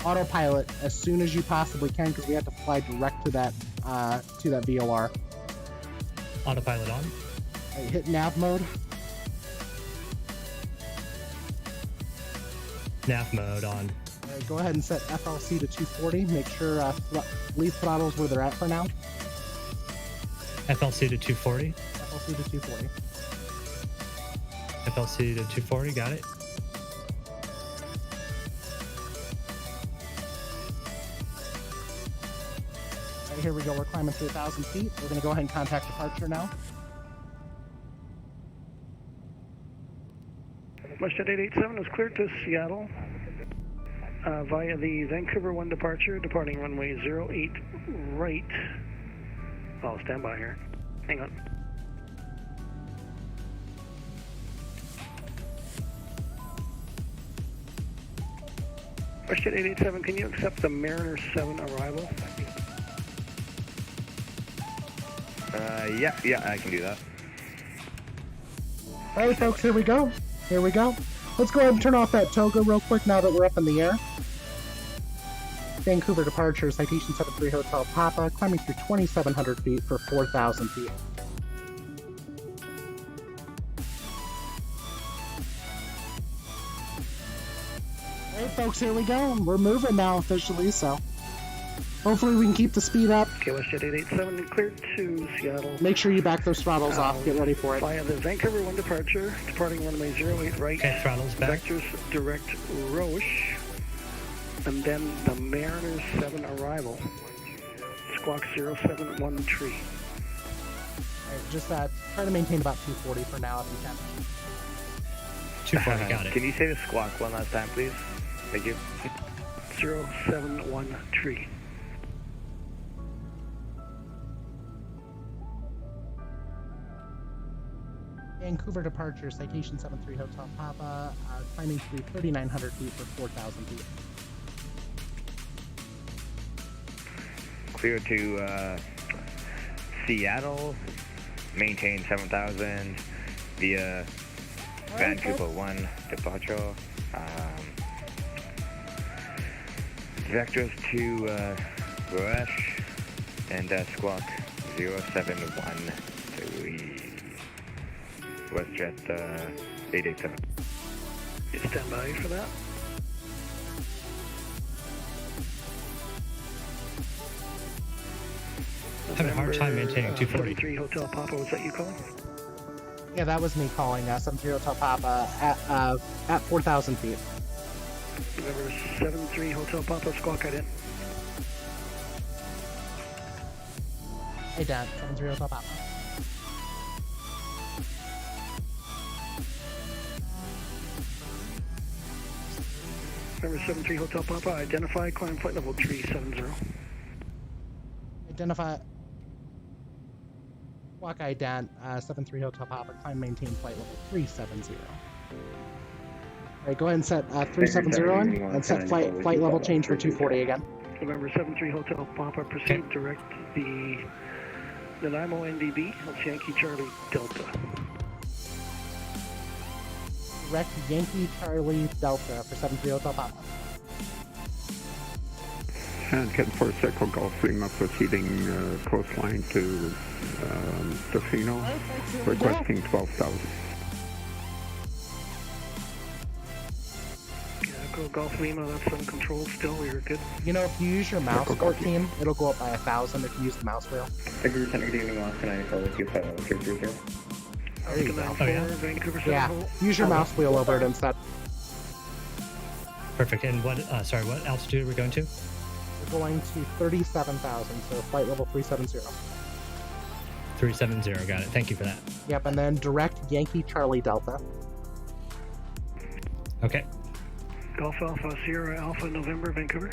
autopilot as soon as you possibly can, because we have to fly direct to that VOR. Autopilot on. Right, hit nav mode. Nav mode on. Right, go ahead and set FLC to 240. Make sure leave throttles where they're at for now. FLC to 240. FLC to 240. FLC to 240, got it. Right, here we go, we're climbing through 1,000 feet. We're going to go ahead and contact departure now. WestJet 887 is cleared to Seattle via the Vancouver 1 departure, departing runway 08 right. Oh, stand by here. Hang on. WestJet 887, can you accept the Mariner 7 arrival? Yeah, I can do that. Alright folks, here we go. Here we go. Let's go ahead and turn off that toga real quick now that we're up in the air. Vancouver departure, citation 73 Hotel Papa, climbing through 2,700 feet for 4,000 feet. Alright folks, here we go. We're moving now officially, so hopefully we can keep the speed up. Okay, WestJet 887 cleared to Seattle. Make sure you back those throttles off. Get ready for it. Via the Vancouver 1 departure, departing runway 08 right. Okay, throttles back. Vectors direct Roche. And then the Mariner 7 arrival. Squawk 0713. Alright, just try to maintain about 240 for now if you can. 240, got it. Can you say the squawk one last time, please? Thank you. 0713. Vancouver departure, citation 73 Hotel Papa, climbing through 3,900 feet for 4,000 feet. Clear to Seattle, maintain 7,000 via Vancouver 1 departure. Vectors to Rush and squawk 0713. WestJet 887. Stand by for that. Having a hard time maintaining 240. 73 Hotel Papa, was that you calling? Yeah, that was me calling 73 Hotel Papa at 4,000 feet. November 73 Hotel Papa, squawk ident. Hey, Dad, 73 Hotel Papa. November 73 Hotel Papa, identify, climb flight level 370. Identify. Walk ident, 73 Hotel Papa, climb maintain flight level 370. Alright, go ahead and set 370 in, and set flight level change for 240 again. November 73 Hotel Papa, proceed direct the Nanaimo NDB, that's Yankee Charlie Delta. Direct Yankee Charlie Delta for 73 Hotel Papa. And Cat 4 Echo Golf Lima proceeding coastline to Tofino, requesting 12,000. Echo Golf Lima, that's on control still, you're good. You know, if you use your mouse, 14, it'll go up by 1,000 if you use the mouse wheel. Thank you, Lieutenant. Good evening, Alaska 94 with you, 030. There you go. Oh, yeah? Vancouver Yeah, use your mouse wheel over it instead. Perfect. And what, sorry, what altitude are we going to? We're going to 37,000, so flight level 370. 370, got it. Thank you for that. Yep, and then direct Yankee Charlie Delta. Okay. Golf Alpha Sierra Alpha November Vancouver.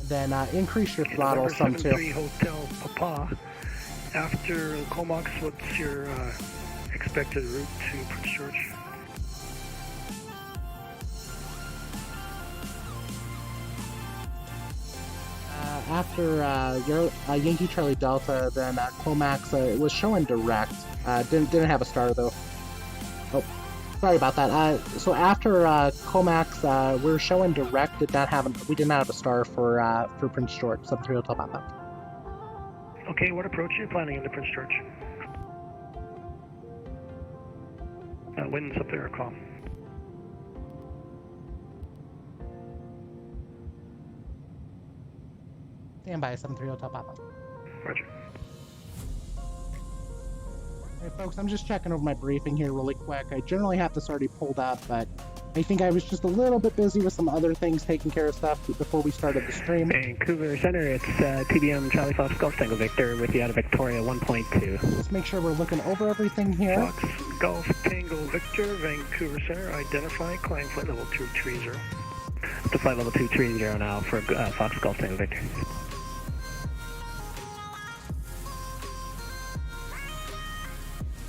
Then increase your throttle some too. 73 Hotel Papa. After Comox, what's your expected route to Prince George? After your Yankee Charlie Delta, then Comax, it was showing direct. Didn't have a star though. Sorry about that. So after Comax, we're showing direct. We did not have a star for Prince George. 73 Hotel Papa. Okay, what approach are you planning into Prince George? Winds up there are calm. Stand by, 73 Hotel Papa. Roger. Hey folks, I'm just checking over my briefing here really quick. I generally have this already pulled up, but I think I was just a little bit busy with some other things, taking care of stuff before we started the stream. Vancouver Center, it's TBM Charlie Fox Golf Tango Victor with you out of Victoria 1.2. Let's make sure we're looking over everything here. Fox Golf Tango Victor, Vancouver Center, identify, climb flight level 230. Up to flight level 230 now for Fox Golf Tango Victor.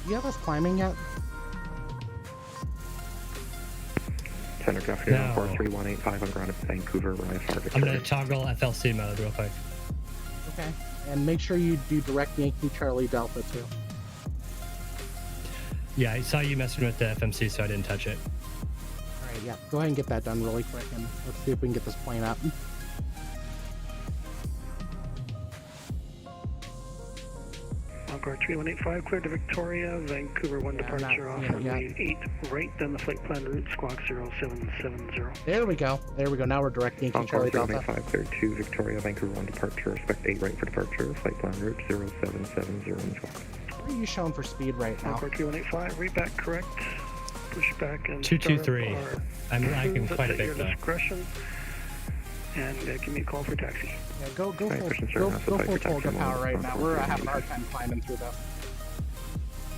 Do you have us climbing yet? Center traffic on 43185 on ground at Vancouver, IFR Victoria. I'm going to toggle FLC mode real quick. Okay. And make sure you do direct Yankee Charlie Delta too. Yeah, I saw you messing with the FMC, so I didn't touch it. Alright, yeah. Go ahead and get that done really quick, and let's see if we can get this plane up. Encore 3185, clear to Victoria, Vancouver 1 departure off runway 8 right, then the flight plan route, squawk 0770. There we go. There we go. Now we're directing Yankee Charlie Delta. 3185, clear to Victoria, Vancouver 1 departure, expect 8 right for departure, flight plan route 0770 in squawk. What are you showing for speed right now? Encore 3185, read back correct, push back and 223. I'm lagging quite a bit though. Discretion. And give me a call for taxi. Yeah, go full Tolga power right now. We're having a hard time climbing through though.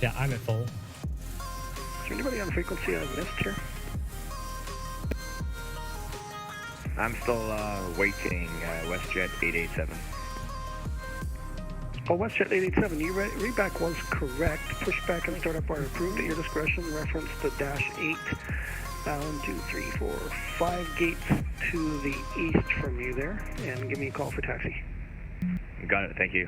Yeah, I'm at full. Is there anybody on frequency I've missed here? I'm still waiting, WestJet 887. Oh, WestJet 887, you read back was correct. Push back and start up are approved at your discretion. Reference the dash 8. Bound 2, 3, 4, 5 gates to the east from you there, and give me a call for taxi. Got it, thank you.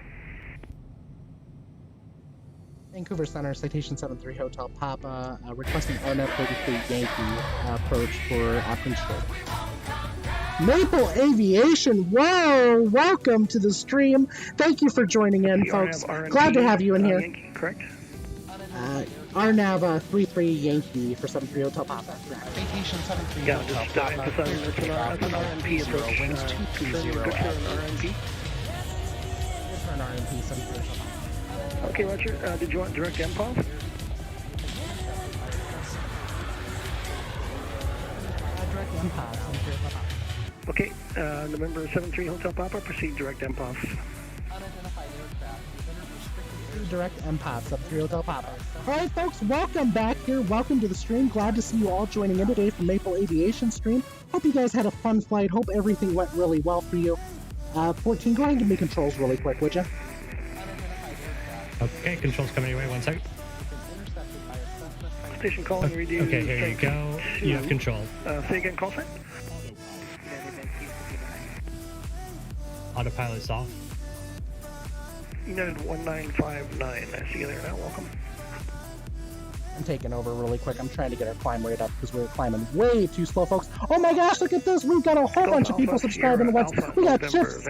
Vancouver Center, citation 73 Hotel Papa, requesting RNF 33 Yankee approach for Prince George. Maple Aviation, whoa! Welcome to the stream. Thank you for joining in, folks. Glad to have you in here. Yankee, correct? RNAV 33 Yankee for 73 Hotel Papa. Vacation 73 Yeah, Hotel just Papa. emphasizing that's an RNP approach. Winds 230 RNP. Return RNP 73 Hotel Papa. Okay, Roger. Did you want direct MPOV? Direct MPOV 73 Hotel Papa. Okay, November 73 Hotel Papa, proceed direct MPOV. Direct MPOV, 73 Hotel Papa. Alright folks, welcome back here. Welcome to the stream. Glad to see you all joining in today from Maple Aviation stream. Hope you guys had a fun flight. Hope everything went really well for you. 14, go ahead and give me controls really quick, would you? Okay, controls coming your way, 1 second. Station calling, redo. Okay, here you go. You have control. Say again, call sign? Autopilot's off. United 1959. I see you there now. Welcome. I'm taking over really quick. I'm trying to get our climb rate up because we're climbing way too slow, folks. Oh my gosh, look at this. We've got a whole bunch of people subscribing to what's. We got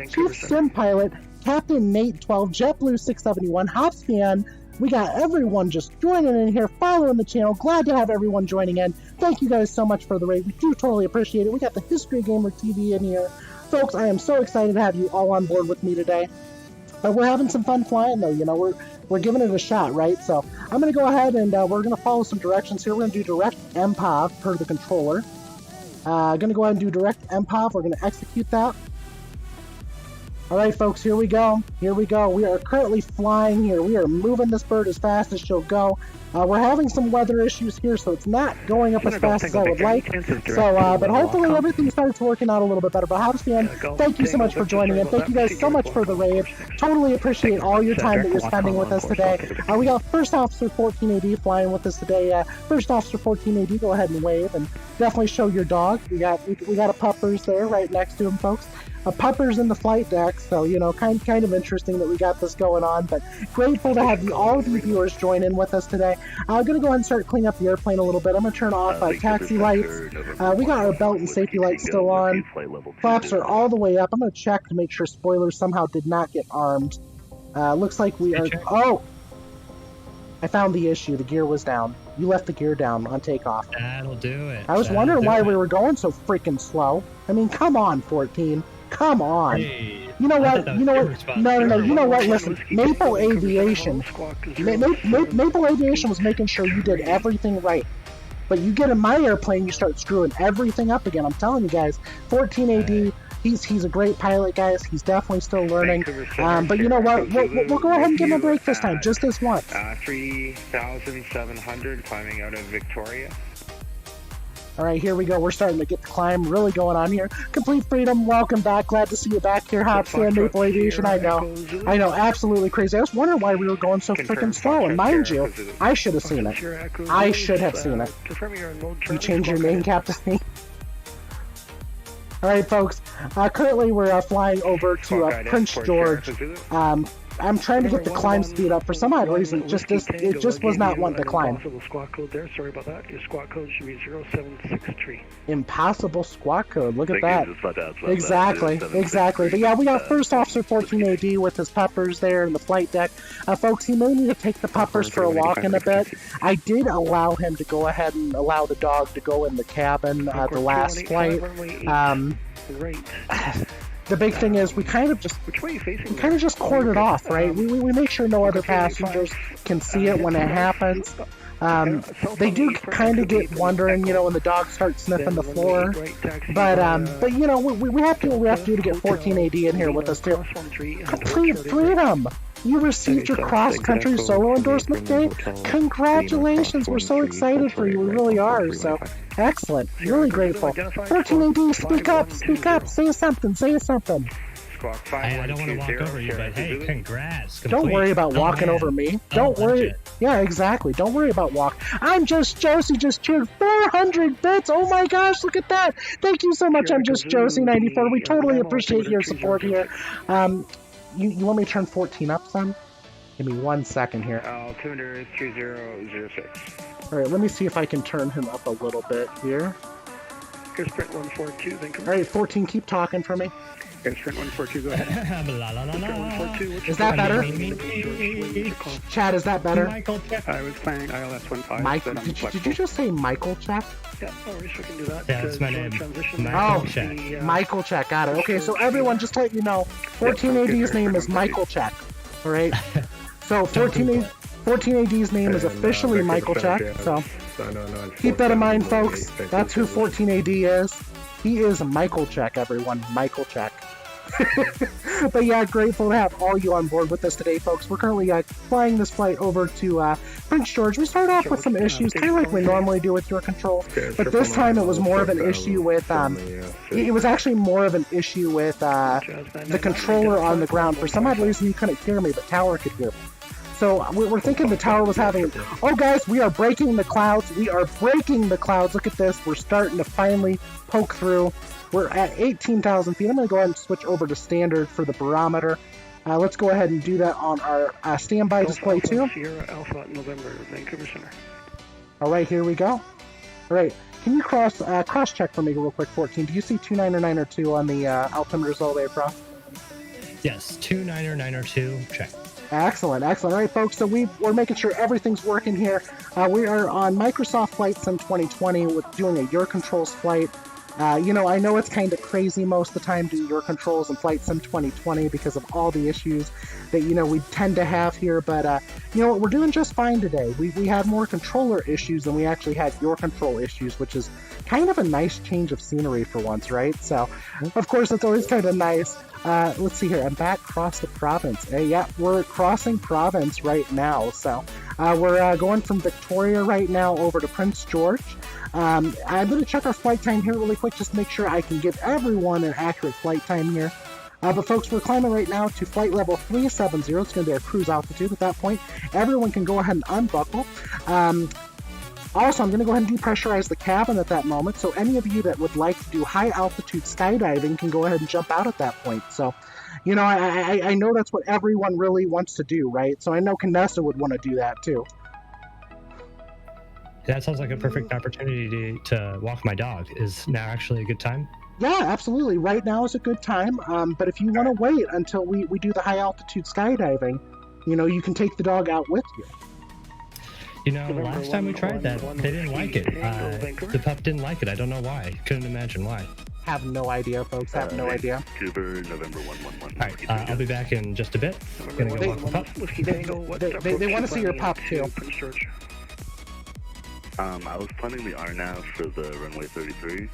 Chief Sim Pilot, Captain Nate 12, JetBlue 671, Hopscan. We got everyone just joining in here, following the channel. Glad to have everyone joining in. Thank you guys so much for the rate. We do totally appreciate it. We got the History Gamer TV in here. Folks, I am so excited to have you all on board with me today. But we're having some fun flying, though. You know, we're giving it a shot, right? So I'm going to go ahead and we're going to follow some directions here. We're going to do direct MPOV per the controller. Going to go ahead and do direct MPOV. We're going to execute that. All right, folks, here we go. Here we go. We are currently flying here. We are moving this bird as fast as she'll go. We're having some weather issues here, so it's not going up as fast as I would like. So, but hopefully everything starts working out a little bit better. But Hopscan, thank you so much for joining in. Thank you guys so much for the rave. Totally appreciate all your time that you're spending with us today. We got First Officer 14AD flying with us today. First Officer 14AD, go ahead and wave and definitely show your dog. We got a puppers there right next to him, folks. Puppers in the flight deck, so you know, kind of interesting that we got this going on. But grateful to have all of you viewers join in with us today. I'm going to go ahead and start cleaning up the airplane a little bit. I'm going to turn off taxi lights. We got our belt and safety lights still on. Flaps are all the way up. I'm going to check to make sure spoilers somehow did not get armed. Looks like we are... Oh! I found the issue. The gear was down. You left the gear down on takeoff. That'll do it. I was wondering why we were going so freaking slow. I mean, come on, 14. Come on. Hey, you know what? You know what? No. You know what? Listen, Maple Aviation. Maple Aviation was making sure you did everything right. But you get in my airplane, you start screwing everything up again. I'm telling you guys, 14AD. He's a great pilot, guys. He's definitely still learning. But you know what? We'll go ahead and give him a break this time, just this once. 3,700 climbing out of Victoria. All right, here we go. We're starting to get the climb really going on here. Complete Freedom, welcome back. Glad to see you back here, Hopsy and Maple Aviation. I know, absolutely crazy. I was wondering why we were going so freaking slow. And mind you, I should have seen it. I should have seen it. You changed your name, Captain. All right, folks. Currently, we're flying over to Prince George. I'm trying to get the climb speed up. For some odd reason, it just was not wanting to climb. Impossible squawk code there. Sorry about that. Your squawk code should be 0763. Impossible squawk code. Look at that. Exactly. But yeah, we got First Officer 14AD with his puppers there in the flight deck. Folks, he may need to take the puppers for a walk in a bit. I did allow him to go ahead and allow the dog to go in the cabin the last flight. The big thing is we kind of just corded off, right? We make sure no other passengers can see it when it happens. They do kind of get wondering, you know, when the dog starts sniffing the floor. But you know, we have to do to get 14AD in here with us too. Complete Freedom! You received your cross-country solo endorsement day? Congratulations! We're so excited for you. We really are. So, excellent. Really grateful. 14AD, speak up. Say something. I don't want to walk over you, but hey, congrats. Don't worry about walking over me. Don't worry. Yeah, exactly. Don't worry about walk. I'm Just Josie just cheered 400 bits. Oh my gosh, look at that. Thank you so much. I'm Just Josie 94. We totally appreciate your support here. You want me to turn 14 up, son? Give me 1 second here. Altimeter 3006. Alright, let me see if I can turn him up a little bit here. Airsprint 142, Vancouver. Alright, 14, keep talking for me. Airsprint 142, go ahead. Is that better? Chad, is that better? I was playing ILS 15. Michael, did you just say Michael Check? Yeah, no worries, we can do that. Yeah, that's my name. Michael Check. Michael Check, got it. Okay, so everyone, just to let you know, 14AD's name is Michael Check. Alright? So 14AD's name is officially Michael Check, so keep that in mind, folks. That's who 14AD is. He is Michael Check, everyone. Michael Check. But yeah, grateful to have all you on board with us today, folks. We're currently flying this flight over to Prince George. We started off with some issues, kind of like we normally do with your controls, but this time it was more of an issue with, it was actually more of an issue with the controller on the ground. For some odd reason, you couldn't hear me, but Tower could hear me. So we're thinking the tower was having... Oh, guys, we are breaking the clouds. We are breaking the clouds. Look at this. We're starting to finally poke through. We're at 18,000 feet. I'm going to go ahead and switch over to standard for the barometer. Let's go ahead and do that on our standby display, too. Sierra Alpha, November, Vancouver Center. All right, here we go. All right. Can you cross-check for me real quick, 14? Do you see 29902 on the altimeters all the way across? Yes, 29902, check. Excellent. All right, folks, so we're making sure everything's working here. We are on Microsoft Flight Sim 2020 with doing a Your Controls flight. You know, I know it's kind of crazy most of the time doing Your Controls in Flight Sim 2020 because of all the issues that, you know, we tend to have here, but, you know what, we're doing just fine today. We had more controller issues than we actually had Your Control issues, which is kind of a nice change of scenery for once, right? So, of course, it's always kind of nice. Let's see here. I'm back across the province. Yeah, we're crossing province right now. So we're going from Victoria right now over to Prince George. I'm going to check our flight time here really quick, just to make sure I can give everyone an accurate flight time here. But folks, we're climbing right now to flight level 370. It's going to be our cruise altitude at that point. Everyone can go ahead and unbuckle. Also, I'm going to go ahead and depressurize the cabin at that moment, so any of you that would like to do high-altitude skydiving can go ahead and jump out at that point. So, you know, I know that's what everyone really wants to do, right? So I know Canessa would want to do that, too. That sounds like a perfect opportunity to walk my dog. Is now actually a good time? Yeah, absolutely. Right now is a good time. But if you want to wait until we do the high altitude skydiving, you know, you can take the dog out with you. You know, last time we tried that, they didn't like it. The pup didn't like it. I don't know why. Couldn't imagine why. Have no idea, folks. Have no idea. November 111. All right, I'll be back in just a bit. Gonna go walk the pup. They want to see your pup too. I was planning the RNAV for the runway 33.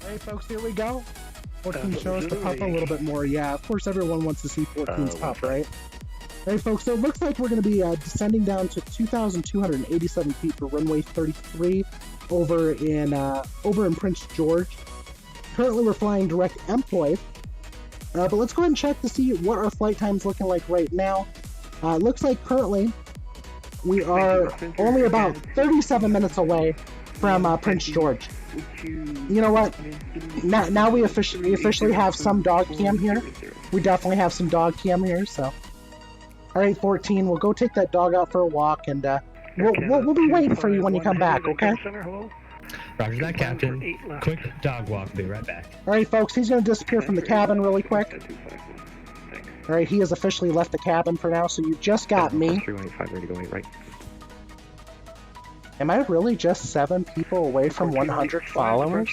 Hey folks, here we go. 14 show us the pup a little bit more. Yeah, of course everyone wants to see 14's pup, right? Hey folks, so it looks like we're going to be descending down to 2,287 feet for runway 33 over in Prince George. Currently we're flying direct employ, but let's go ahead and check to see what our flight time's looking like right now. It looks like currently we are only about 37 minutes away from Prince George. You know what? Now we officially have some dog cam here. We definitely have some dog cam here, so. Alright, 14, we'll go take that dog out for a walk, and we'll be waiting for you when you come back, okay? Roger that, Captain. Quick dog walk, be right back. Alright, folks, he's going to disappear from the cabin really quick. Alright, he has officially left the cabin for now, so you just got me. 315, ready to go right. Am I really just 7 people away from 100 followers?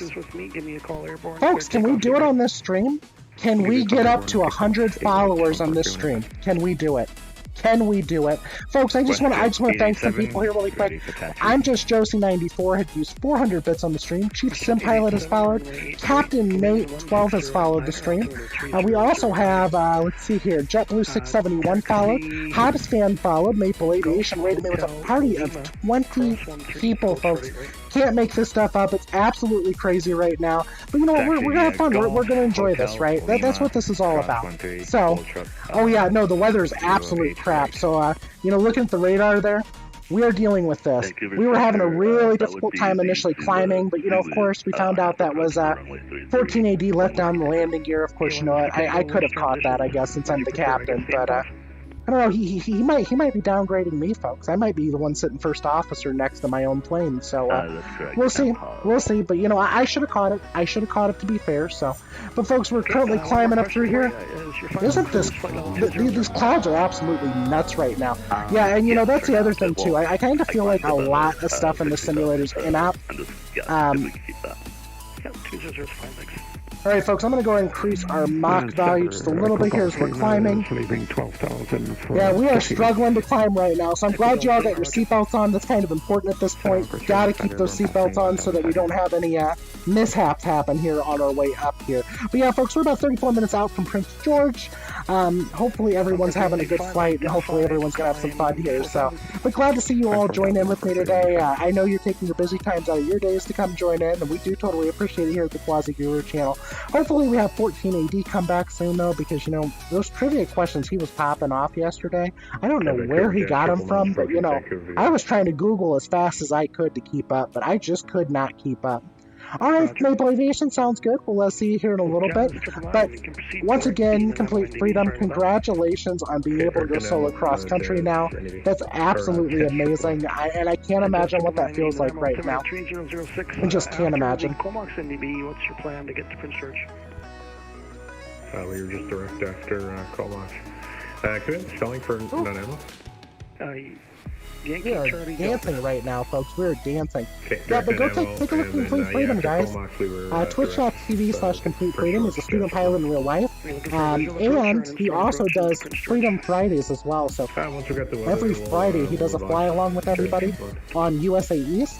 Folks, can we do it on this stream? Can we get up to 100 followers on this stream? Can we do it? Can we do it? Folks, I just want to thank some people here really quick. I'm just Josie94, had used 400 bits on the stream. Chief Sim Pilot has followed. Captain Nate 12 has followed the stream. We also have, let's see here, JetBlue 671 followed. Hottest Fan followed. Maple Aviation rated me with a party of 20 people, folks. Can't make this stuff up. It's absolutely crazy right now. But you know what? We're going to have fun. We're going to enjoy this, right? That's what this is all about. So, oh yeah, no, the weather is absolute crap. So, you know, looking at the radar there, we are dealing with this. We were having a really difficult time initially climbing, but, you know, of course, we found out that was 14AD let down the landing gear. Of course, you know, I could have caught that, I guess, since I'm the captain, but, I don't know, he might be downgrading me, folks. I might be the one sitting first officer next to my own plane, so we'll see, but you know, I should have caught it, to be fair, so. But folks, we're currently climbing up through here. Isn't this, these clouds are absolutely nuts right now. Yeah, and you know, that's the other thing too. I kind of feel like a lot of stuff in the simulator's in-app. Alright folks, I'm going to go ahead and increase our Mach value just a little bit here as we're climbing. Yeah, we are struggling to climb right now, so I'm glad you all got your seatbelts on. That's kind of important at this point. We've got to keep those seatbelts on so that we don't have any mishaps happen here on our way up here. But yeah folks, we're about 34 minutes out from Prince George. Hopefully everyone's having a good flight, and hopefully everyone's going to have some fun here. So, but glad to see you all join in with me today. I know you're taking your busy times out of your days to come join in, and we do totally appreciate it here at the Quasiguru channel. Hopefully we have 14AD come back soon though, because you know, those trivia questions he was popping off yesterday, I don't know where he got them from, but you know, I was trying to Google as fast as I could to keep up, but I just could not keep up. Alright, Maple Aviation sounds good. We'll see you here in a little bit. But once again, Complete Freedom, congratulations on being able to go solo cross country now. That's absolutely amazing. And I can't imagine what that feels like right now. I just can't imagine. Comox NDB, what's your plan to get to Prince George? We were just direct after Comox. Can we have spelling for non-ammo? We are dancing right now, folks. We're dancing. Yeah, but go take a look at Complete Freedom, guys. Twitch.tv/Complete Freedom is a student pilot in real life. And he also does Freedom Fridays as well. So every Friday he does a fly along with everybody on USA East.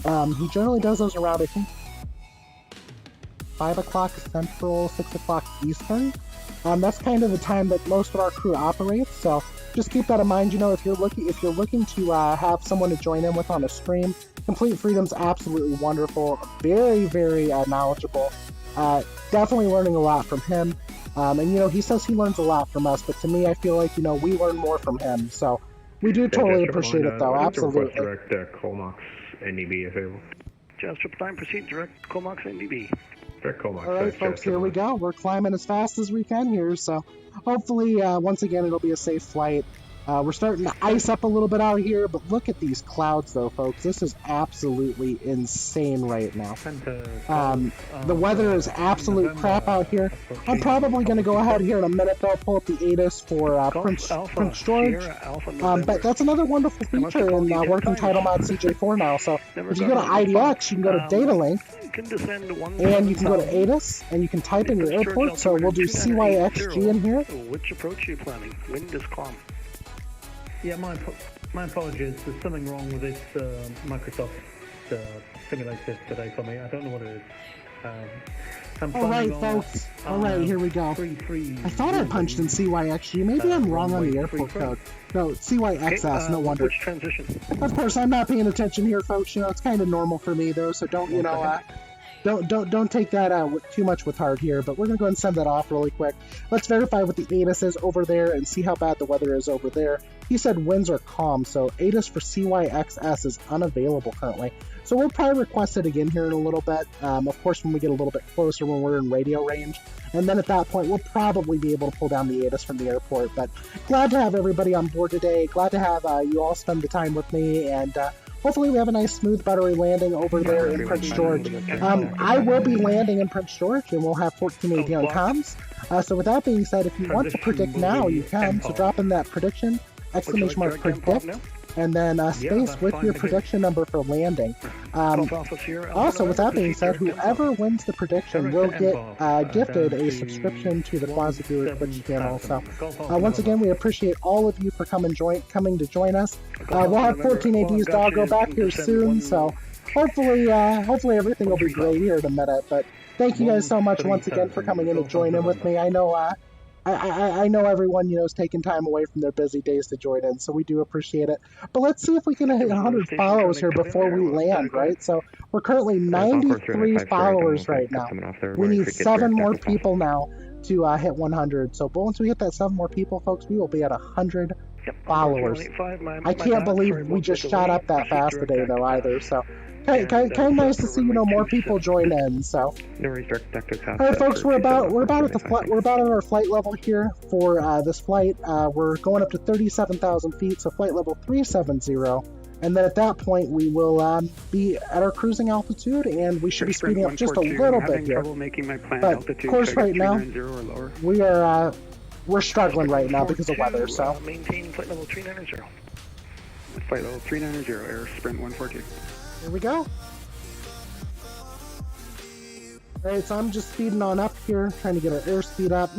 He generally does those around, I think, 5 o'clock Central, 6 o'clock Eastern. That's kind of the time that most of our crew operates. So just keep that in mind. You know, if you're looking to have someone to join in with on a stream, Complete Freedom's absolutely wonderful, very, very knowledgeable. Definitely learning a lot from him. And you know, he says he learns a lot from us, but to me, I feel like, you know, we learn more from him. So we do totally appreciate it, though. Absolutely. Direct Comox NDB available. Just time, proceed direct Comox NDB. Alright folks, here we go. We're climbing as fast as we can here, so hopefully once again it'll be a safe flight. We're starting to ice up a little bit out here, but look at these clouds, though, folks. This is absolutely insane right now. The weather is absolute crap out here. I'm probably going to go ahead here in a minute, though, pull up the Atis for Prince George. But that's another wonderful feature in working Title Mod CJ4 now. So if you go to IDX, you can go to Data Link, and you can go to Atis, and you can type in your airport. So we'll do CYXG in here. Which approach are you planning? Wind is calm. Yeah, my apologies. There's something wrong with this Microsoft simulator today for me. I don't know what it is. Alright, folks. Alright, here we go. I thought I punched in CYXG. Maybe I'm wrong on the airport code. No, CYXS, no wonder. Which transition? Of course, I'm not paying attention here, folks. You know, it's kind of normal for me, though, so don't, you know, don't take that too much with heart here, but we're going to go ahead and send that off really quick. Let's verify what the Atis is over there and see how bad the weather is over there. He said winds are calm, so Atis for CYXS is unavailable currently. So we'll probably request it again here in a little bit, of course when we get a little bit closer when we're in radio range. And then at that point, we'll probably be able to pull down the Atis from the airport. But glad to have everybody on board today. Glad to have you all spend the time with me, and hopefully we have a nice smooth buttery landing over there in Prince George. I will be landing in Prince George, and we'll have 1480 on comms. So with that being said, if you want to predict now, you can. So drop in that prediction, exclamation mark predict, and then space with your prediction number for landing. Also, with that being said, whoever wins the prediction will get gifted a subscription to the Quasiguru Twitch channel. So once again, we appreciate all of you for coming to join us. We'll have 14AD's doggo back here soon, so hopefully everything will be great here in a minute. But thank you guys so much once again for coming in and joining with me. I know I know everyone, you know, is taking time away from their busy days to join in, so we do appreciate it. But let's see if we can hit 100 followers here before we land, right? So we're currently 93 followers right now. We need 7 more people now to hit 100. So once we hit that 7 more people, folks, we will be at 100 followers. I can't believe we just shot up that fast today, though, either. So kind of nice to see, you know, more people join in. So, all right, folks, we're about at our flight level here for this flight. We're going up to 37,000 feet, so flight level 370. And then at that point, we will be at our cruising altitude, and we should be speeding up just a little bit here. But of course, right now we're struggling right now because of weather. So maintain flight level 390. Flight level 390, air sprint 142. Here we go. Alright, so I'm just speeding on up here, trying to get our airspeed up.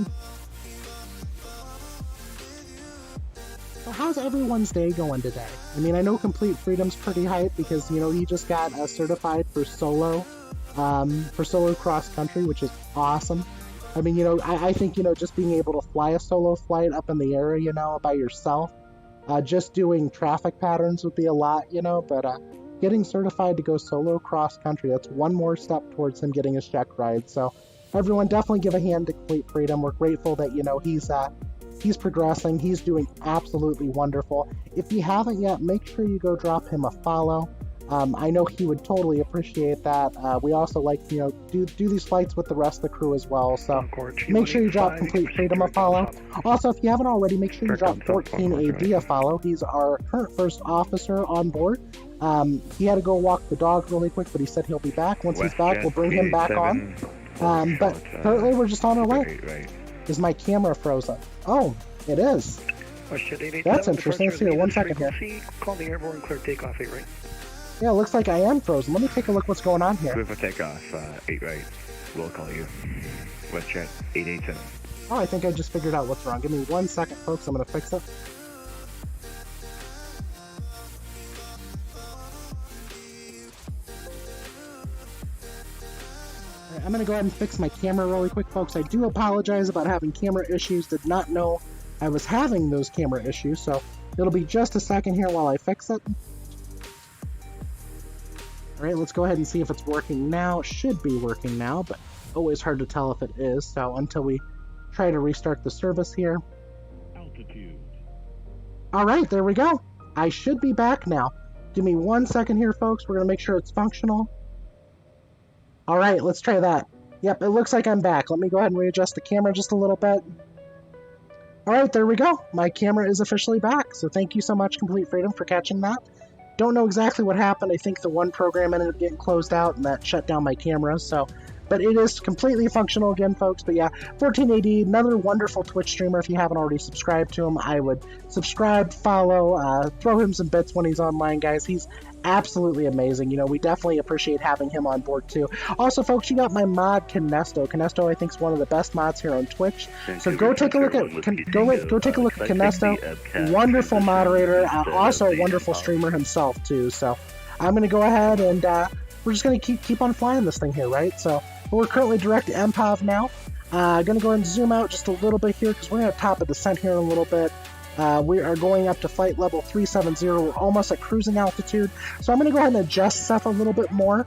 So how's everyone's day going today? I mean, I know Complete Freedom's pretty hyped because, you know, he just got certified for solo cross country, which is awesome. I mean, you know, I think, you know, just being able to fly a solo flight up in the air, you know, by yourself, just doing traffic patterns would be a lot, you know, but getting certified to go solo cross country, that's one more step towards him getting his check ride. So everyone definitely give a hand to Complete Freedom. We're grateful that, you know, he's progressing. He's doing absolutely wonderful. If you haven't yet, make sure you go drop him a follow. I know he would totally appreciate that. We also like, you know, do these flights with the rest of the crew as well. So make sure you drop Complete Freedom a follow. Also, if you haven't already, make sure you drop 14AD a follow. He's our current first officer on board. He had to go walk the dog really quick, but he said he'll be back. Once he's back, we'll bring him back on. But currently, we're just on our way. Is my camera frozen? Oh, it is. That's interesting. Let's see here. 1 second here. Call the airborne clear takeoff 8 right. Yeah, it looks like I am frozen. Let me take a look what's going on here. Clear for takeoff 8 right. We'll call you. WestJet 887. Oh, I think I just figured out what's wrong. Give me 1 second, folks. I'm going to fix it. I'm going to go ahead and fix my camera really quick, folks. I do apologize about having camera issues. Did not know I was having those camera issues, so it'll be just a second here while I fix it. Alright, let's go ahead and see if it's working now. It should be working now, but always hard to tell if it is, so until we try to restart the service here. Altitude. Alright, there we go. I should be back now. Give me 1 second here, folks. We're going to make sure it's functional. Alright, let's try that. Yep, it looks like I'm back. Let me go ahead and readjust the camera just a little bit. All right, there we go. My camera is officially back. So thank you so much, Complete Freedom, for catching that. Don't know exactly what happened. I think the one program ended up getting closed out and that shut down my camera. So, but it is completely functional again, folks. But yeah, 14AD, another wonderful Twitch streamer. If you haven't already subscribed to him, I would subscribe, follow, throw him some bits when he's online, guys. He's absolutely amazing. You know, we definitely appreciate having him on board too. Also, folks, you got my mod Kinesto. Kinesto, I think, is one of the best mods here on Twitch. So go take a look at go take a look at Kinesto. Wonderful moderator, also a wonderful streamer himself too. So I'm gonna go ahead and we're just gonna keep on flying this thing here, right? So we're currently direct to MPOV now. Gonna go ahead and zoom out just a little bit here because we're gonna top a descent here in a little bit. We are going up to flight level 370. We're almost at cruising altitude. So I'm going to go ahead and adjust stuff a little bit more.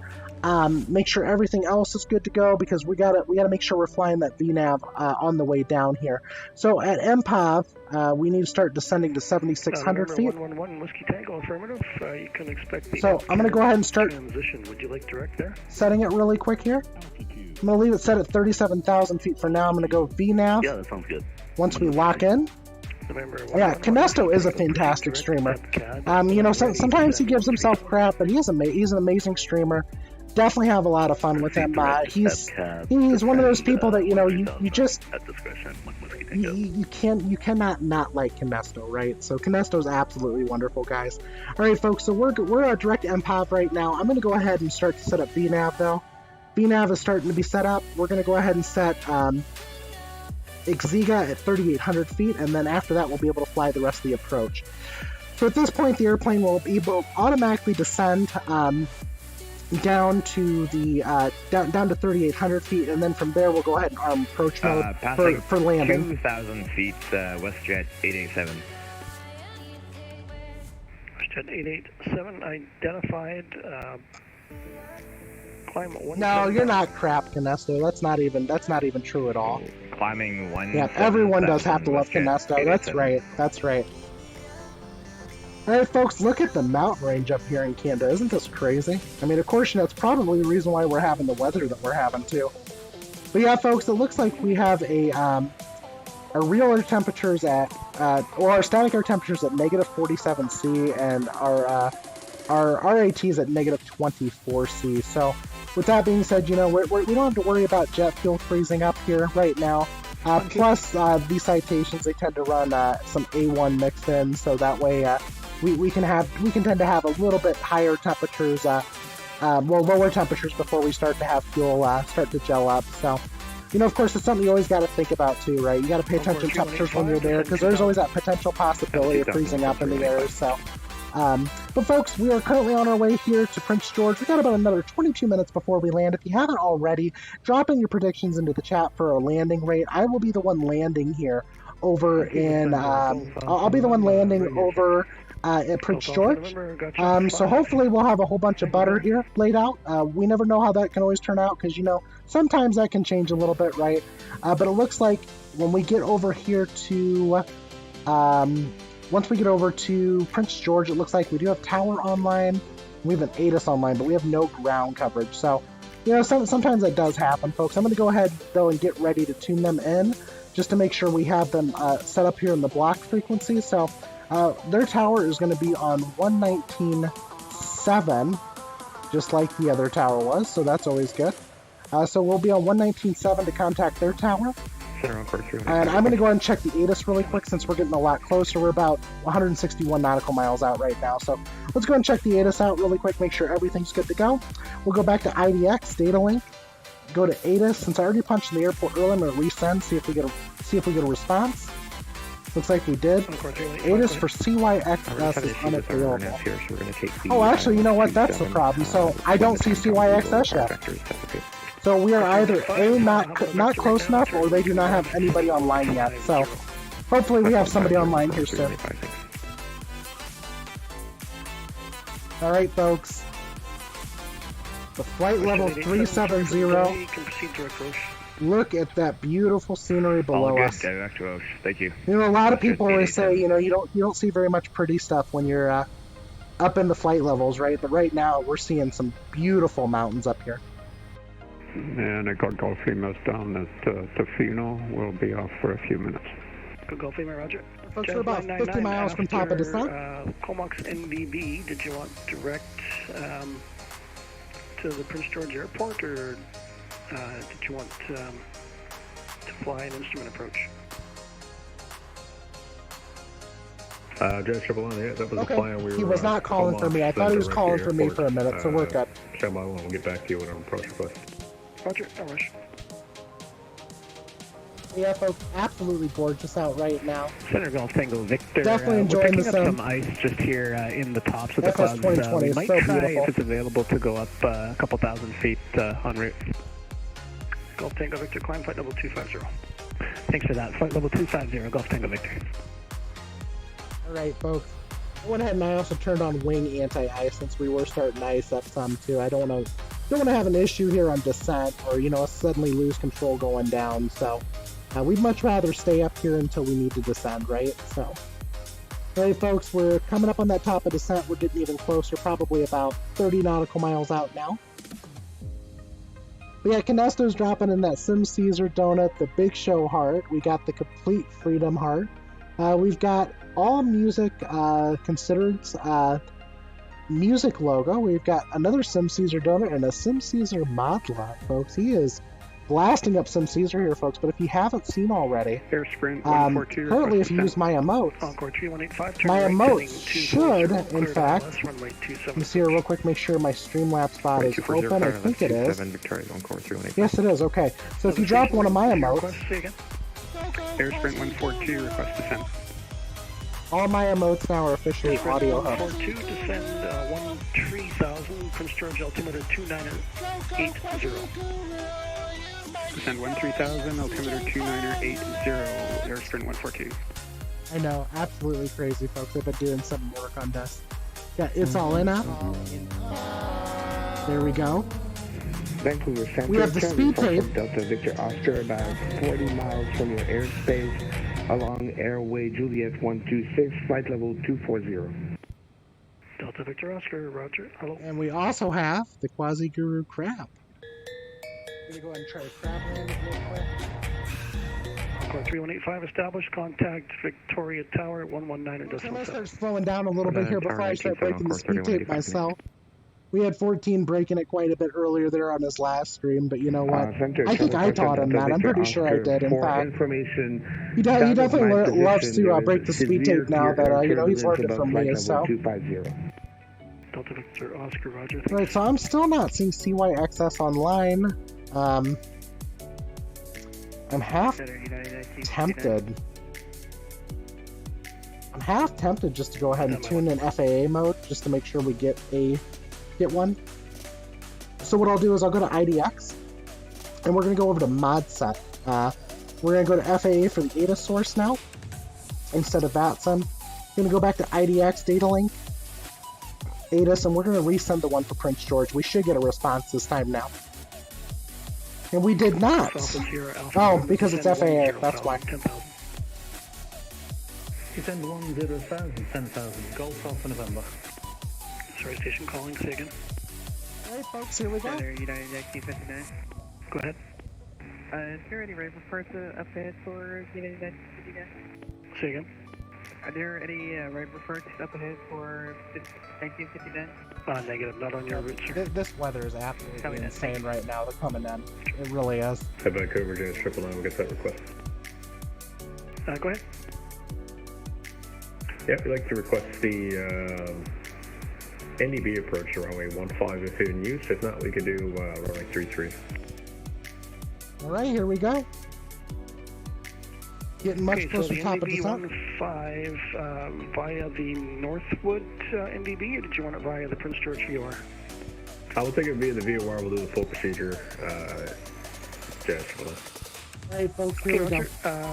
Make sure everything else is good to go because we gotta make sure we're flying that VNAV on the way down here. So at MPOV, we need to start descending to 7,600 feet. 111 Whiskey Tango affirmative. You can expect the so I'm going to go ahead and start transition. Would you like direct there? Setting it really quick here. I'm going to leave it set at 37,000 feet for now. I'm going to go VNAV. Yeah, that sounds good. Once we lock in. Yeah, Kinesto is a fantastic streamer. You know, sometimes he gives himself crap, but he's an amazing streamer. Definitely have a lot of fun with him. He's one of those people that, you know, you just you cannot not like Kinesto, right? So Kinesto is absolutely wonderful, guys. All right, folks. So we're direct MPOV right now. I'm going to go ahead and start to set up VNAV though. VNAV is starting to be set up. We're going to go ahead and set Xiga at 3,800 feet, and then after that we'll be able to fly the rest of the approach. So at this point the airplane will automatically descend down to the down to 3,800 feet, and then from there we'll go ahead and arm approach mode for landing. 2,000 feet, WestJet 887. WestJet 887 identified. No, you're not crap, Kinesto. That's not even true at all. Climbing 1. Yeah, everyone does have to love Kinesto. That's right. That's right. All right, folks, look at the mountain range up here in Canada. Isn't this crazy? I mean, of course, that's probably the reason why we're having the weather that we're having too. But yeah, folks, it looks like we have our real air temperatures at, or our static air temperatures at -47°C, and our RATs at -24°C. So with that being said, you know, we don't have to worry about jet fuel freezing up here right now. Plus, these citations, they tend to run some A1 mixed in, so that way we can tend to have a little bit higher temperatures, lower temperatures before we start to have fuel start to gel up. So, you know, of course, it's something you always got to think about too, right? You got to pay attention to temperatures when you're there, because there's always that potential possibility of freezing up in the air. So. But folks, we are currently on our way here to Prince George. We got about another 22 minutes before we land. If you haven't already, drop in your predictions into the chat for our landing rate. I will be the one landing here over in, I'll be the one landing over at Prince George. So hopefully we'll have a whole bunch of butter here laid out. We never know how that can always turn out because, you know, sometimes that can change a little bit, right? But it looks like when we get over here to, once we get over to Prince George, it looks like we do have tower online. We have an Atis online, but we have no ground coverage. So, you know, sometimes that does happen, folks. I'm going to go ahead, though, and get ready to tune them in just to make sure we have them set up here in the block frequency. So their tower is going to be on 119.7, just like the other tower was. So that's always good. So we'll be on 119.7 to contact their tower. And I'm going to go ahead and check the Atis really quick since we're getting a lot closer. We're about 161 nautical miles out right now. So let's go and check the Atis out really quick, make sure everything's good to go. We'll go back to IDX, data link, go to Atis. Since I already punched in the airport earlier, I'm going to resend, see if we get a response. Looks like we did. Atis for CYXS is unavailable. Oh, actually, you know what? That's the problem. So I don't see CYXS yet. So we are either A, not close enough, or they do not have anybody online yet. So hopefully we have somebody online here soon. Alright, folks. The flight level 370. Look at that beautiful scenery below us. Thank you. You know, a lot of people always say, you know, you don't see very much pretty stuff when you're up in the flight levels, right? But right now we're seeing some beautiful mountains up here. And I got Golf Females down at Tofino. We'll be off for a few minutes. Echo Golf Lima, roger. Folks, we're about 50 miles from top of descent. Comox NBB, did you want direct to the Prince George Airport, or did you want to fly an instrument approach? Jazz Triple One, yeah, that was the plan. He was not calling for me. I thought he was calling for me for a minute, so we're good. Stand by one, we'll get back to you with an approach request. Roger, no rush. Yeah, folks, absolutely gorgeous out right now. Center Golf Tango Victor. Definitely enjoying the sun. We're picking up some ice just here in the tops of the clouds. We might so try, beautiful. if it's available, to go up a couple thousand feet en route. Golf Tango Victor, climb flight level 250. Thanks for that. Flight level 250, Golf Tango Victor. Alright, folks. I went ahead and I also turned on wing anti-ice since we were starting to ice up some too. I don't want to have an issue here on descent, or suddenly lose control going down. So we'd much rather stay up here until we need to descend, right? So, alright, folks, we're coming up on that top of descent. We're getting even closer, probably about 30 nautical miles out now. But yeah, Canesto's dropping in that Sim Caesar donut, the Big Show heart. We got the Complete Freedom heart. We've got All Music Considered music logo. We've got another Sim Caesar donut and a Sim Caesar mod lot, folks. He is blasting up Sim Caesar here, folks. But if you haven't seen already, Air Sprint 142. currently if you use my emotes, my emotes should, in fact, let me see here real quick, make sure my Streamlabs spot is open. I think it is. Yes, it is. Okay. So if you drop one of my emotes, Air Sprint 142, request descent. all my emotes now are officially audio hubs. 142, descend 13,000, Prince George altimeter 2980. Descend 13,000, altimeter 2980, Air Sprint 142. I know, absolutely crazy, folks. They've been doing some work on this. Yeah, it's all in up. There we go. Vancouver Center. We have the speed tape. Delta Victor Oscar, about 40 miles from your airspace along Airway Juliet 126, flight level 240. Delta Victor Oscar, roger. Hello. And we also have the Quasiguru crab. I'm gonna go ahead and try to crab land it real quick. Encore 3185 established. Contact Victoria Tower at 119 I'm gonna start slowing down a little bit here before I start breaking the speed tape myself. We had 14 breaking it quite a bit earlier there on his last stream, but you know what? I think I taught him that. I'm pretty sure I did, in fact. He definitely loves to break the speed tape now that, he's learned it from me, so. Delta Victor Oscar, roger. Right, so I'm still not seeing CYXS online. I'm half tempted. I'm half tempted just to go ahead and tune in FAA mode just to make sure we get one. So what I'll do is I'll go to IDX and we're going to go over to mod set. We're going to go to FAA for the ATIS source now instead of VATSIM. We're going to go back to IDX data link, ATIS, and we're going to resend the one for Prince George. We should get a response this time now. And we did not. Oh, because it's FAA, that's why. Descend 10,000, 10,000, Golf Alpha November. Sorry, station calling, say again. Alright folks, here we go. United X-59. Go ahead. Is there any right reports up ahead for United X-59? Say again. Are there any right reports up ahead for 1959? Negative, not on your route, sir. This weather is absolutely insane right now. They're coming in. It really is. Hey, Vancouver, James 999, we'll get that request. Go ahead. Yeah, we'd like to request the NDB approach to runway 15 if in use. If not, we could do runway 33. Alright, here we go. Getting much closer to top of the sun. 15 via the Northwood NDB, or did you want it via the Prince George VOR? I will take it via the VOR. We'll do the full procedure. Alright folks, here we go.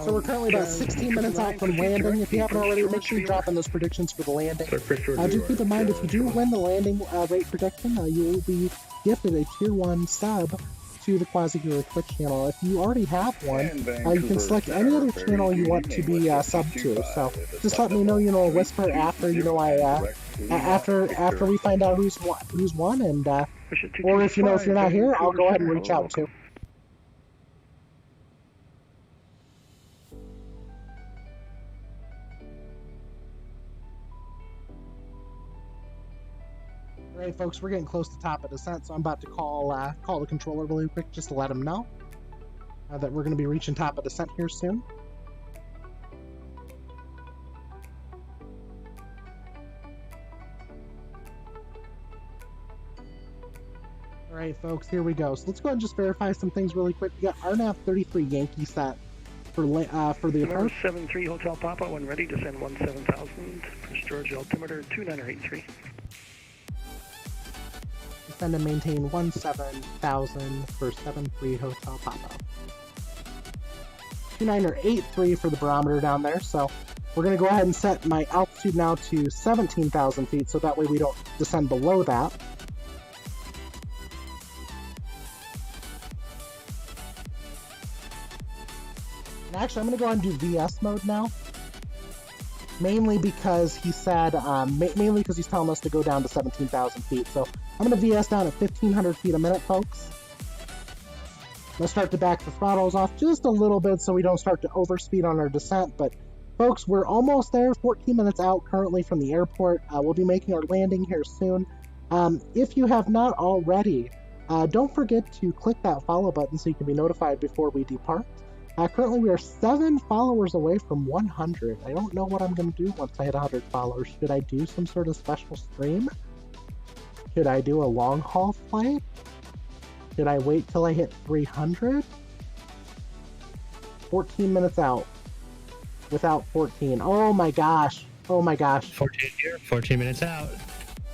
So we're currently about 16 minutes out from landing. If you haven't already, make sure you drop in those predictions for the landing. Do keep in mind, if you do win the landing rate prediction, you will be gifted a Tier 1 sub to the Quasiguru Twitch channel. If you already have one, you can select any other channel you want to be subbed to. So just let me know, whisper after, after we find out who's won, and or if if you're not here, I'll go ahead and reach out too. Alright folks, we're getting close to top of descent, so I'm about to call the controller really quick just to let him know that we're going to be reaching top of descent here soon. Alright folks, here we go. So let's go ahead and just verify some things really quick. We got RNAV 33 Yankee set for the approach. 73 Hotel Papa, when ready, descend 17,000, Prince George altimeter 2983. Descend and maintain 17,000 for 73 Hotel Papa. 2983 for the barometer down there, so we're going to go ahead and set my altitude now to 17,000 feet, so that way we don't descend below that. And actually, I'm going to go ahead and do VS mode now. Mainly because he said, mainly because he's telling us to go down to 17,000 feet. So I'm going to VS down at 1,500 feet a minute, folks. I'm going to start to back the throttles off just a little bit so we don't start to overspeed on our descent. But folks, we're almost there, 14 minutes out currently from the airport. We'll be making our landing here soon. If you have not already, don't forget to click that follow button so you can be notified before we depart. Currently, we are 7 followers away from 100. I don't know what I'm going to do once I hit 100 followers. Should I do some sort of special stream? Should I do a long haul flight? Should I wait till I hit 300? 14 minutes out. Without 14. Oh my gosh. Oh my gosh. 14 here, 14 minutes out.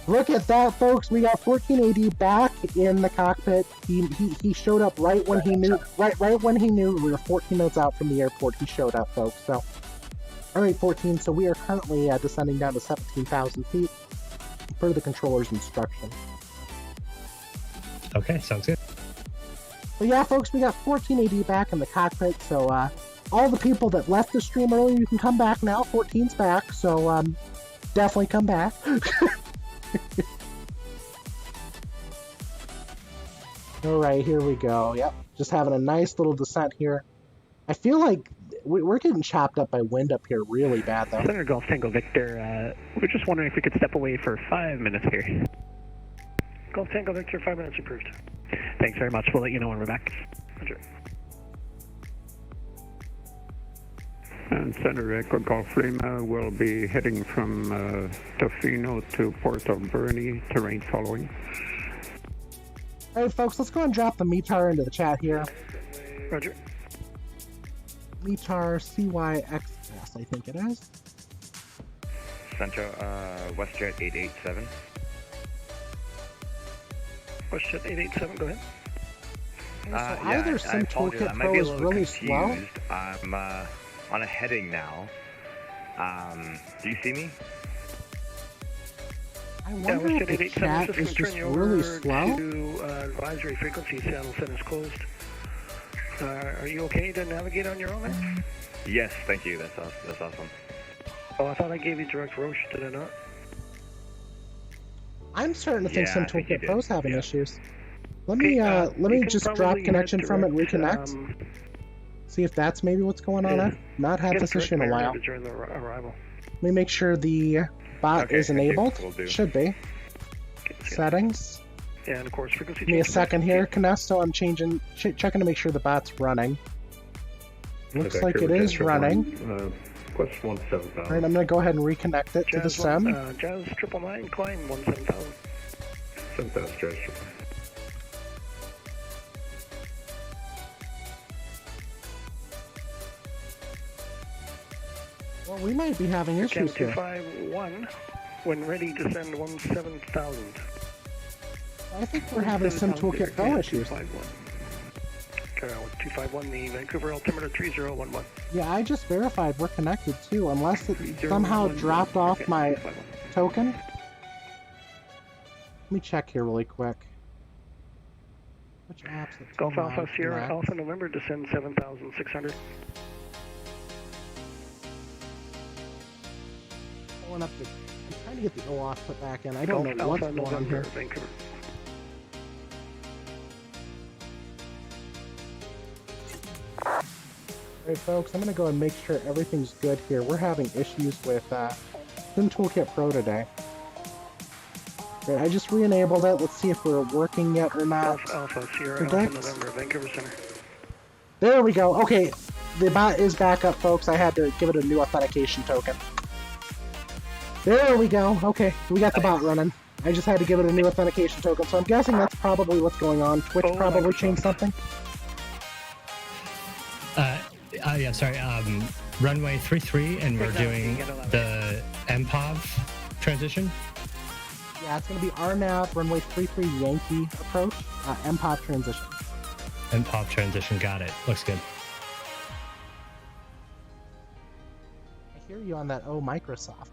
Look at that, folks. We got 14AD back in the cockpit. He showed up right when he knew. Right when he knew we were 14 minutes out from the airport. He showed up, folks. So, all right, 14. So we are currently descending down to 17,000 feet per the controller's instruction. Okay, sounds good. But yeah, folks, we got 14AD back in the cockpit. So all the people that left the stream earlier, you can come back now. 14's back. So definitely come back. Alright, here we go. Yep, just having a nice little descent here. I feel like we're getting chopped up by wind up here really bad, though. Center Golf Tango Victor, we're just wondering if we could step away for 5 minutes here. Golf Tango Victor, 5 minutes approved. Thanks very much. We'll let you know when we're back. Roger. And Center Echo Golf Lima will be heading from Tofino to Port of Bernie, terrain following. Alright folks, let's go and drop the METAR into the chat here. Roger. METAR CYXS, I think it is. Center, WestJet 887. WestJet 887, go ahead. So either Sim Toolkit Pro is really slow. I'm on a heading now. Do you see me? I wonder if the chat is just really slow. To advisory frequency channel centers closed. Are you okay to navigate on your own there? Yes, thank you. That's awesome. Oh, I thought I gave you direct Roche, did I not? I'm starting to think Sim Toolkit Pro's having issues. Let me just drop probably connection hit from it and direct, reconnect. See if that's maybe what's going on. I've not had this issue in a while. During the arrival. Let me make sure the bot is enabled. Should be. Settings. Yeah, and of course frequency. Give me a second here, Canesto. I'm checking to make sure the bot's running. Looks like it is running. Quest 17,000. Alright, I'm going to go ahead and reconnect it to the SIM. Jazz 999, climb 17,000. 7,000 Jazz. Well, we might be having issues here. 251, when ready to send 17,000. I think we're having Sim Toolkit Pro issues. 251, the Vancouver altimeter 3011. Yeah, I just verified we're connected too, unless it somehow dropped off my token. Let me check here really quick. Which apps? Golf Alpha Sierra Alpha November descend 7,600. Pulling up the. I'm trying to get the OAuth put back in. I don't know what's going on here. Vancouver. Alright folks, I'm going to go and make sure everything's good here. We're having issues with Sim Toolkit Pro today. Right, I just re-enabled it. Let's see if we're working yet or not. Alpha, Sierra, Predict. Alpha, November, Vancouver Center. There we go. Okay, the bot is back up, folks. I had to give it a new authentication token. There we go. Okay, we got the bot running. I just had to give it a new authentication token, so I'm guessing that's probably what's going on. Twitch probably changed something. Yeah, sorry. Runway 33, and we're doing the MPOV transition. Yeah, it's going to be RNAV, runway 33 Yankee approach, MPOV transition. MPOV transition, got it. Looks good. I hear you on that, oh, Microsoft.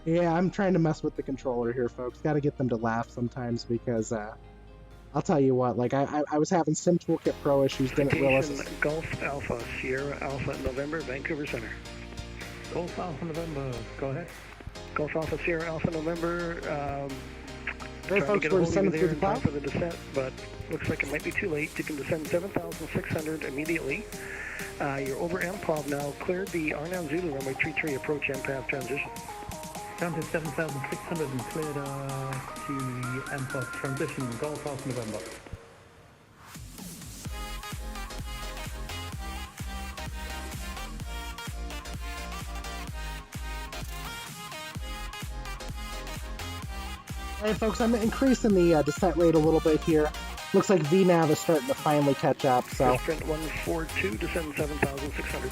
Yeah, I'm trying to mess with the controller here, folks. Got to get them to laugh sometimes because, I'll tell you what, like, I was having Sim Toolkit Pro issues, didn't realize... Golf Alpha, Sierra Alpha, November, Vancouver Center. Golf Alpha November, go ahead. Golf Alpha, Sierra Alpha, November, Hey, trying folks, to get we're a hold of you descending there through the in time cloud. for the descent, but looks like it might be too late. You can descend 7,600 immediately. You're over MPOV now, cleared the RNAV Zulu runway 33 approach MPOV transition. Down to 7,600 and cleared to the MPOV transition, Golf Alpha November. Alright, folks, I'm increasing the descent rate a little bit here. Looks like VNAV is starting to finally catch up, so... Sprint 142, descend 7,600.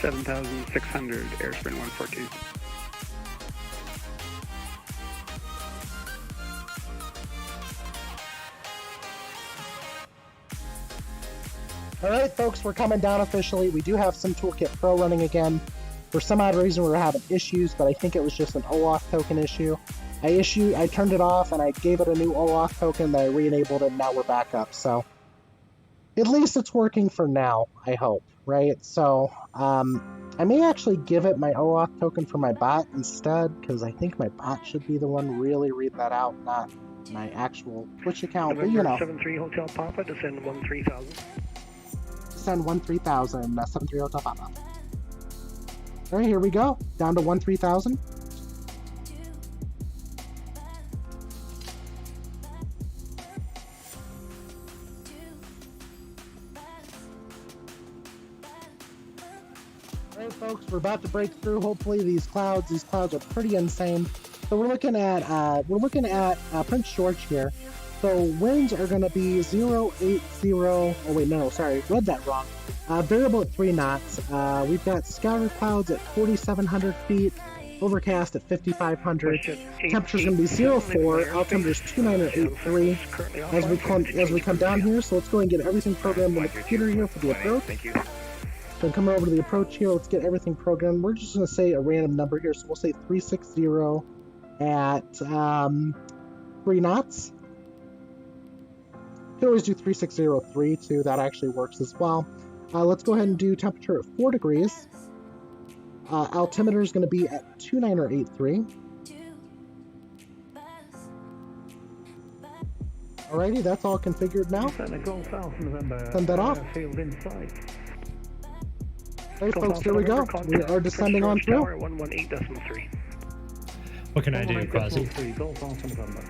7,600, airsprint 142. Alright, folks, we're coming down officially. We do have Sim Toolkit Pro running again. For some odd reason, we were having issues, but I think it was just an OAuth token issue. I turned it off, and I gave it a new OAuth token, then I re-enabled it, and now we're back up, so... At least it's working for now, I hope, right? So, I may actually give it my OAuth token for my bot instead, because I think my bot should be the one really reading that out, not my actual Twitch account, but you know. 73 Hotel Papa, descend 13,000. Descend 13,000, 73 Hotel Papa. Alright, here we go. Down to 13,000. Alright, folks, we're about to break through. Hopefully, these clouds are pretty insane. So we're looking at Prince George here. So winds are going to be 080. Oh wait, no, sorry, read that wrong. Variable at 3 knots. We've got scattered clouds at 4,700 feet. Overcast at 5,500. Temperature's going to be 04. Altimeter is 2983. As we come down here, so let's go and get everything programmed on the computer here for the approach. Thank you. So come over to the approach here. Let's get everything programmed. We're just going to say a random number here, so we'll say 360 at 3 knots. You can always do 3603 too. That actually works as well. Let's go ahead and do temperature at 4 degrees. Altimeter is going to be at 2983. Alrighty, that's all configured now. Send that off. Hey folks, here we go. We are descending on through. 118.3. What can I do, Quasi?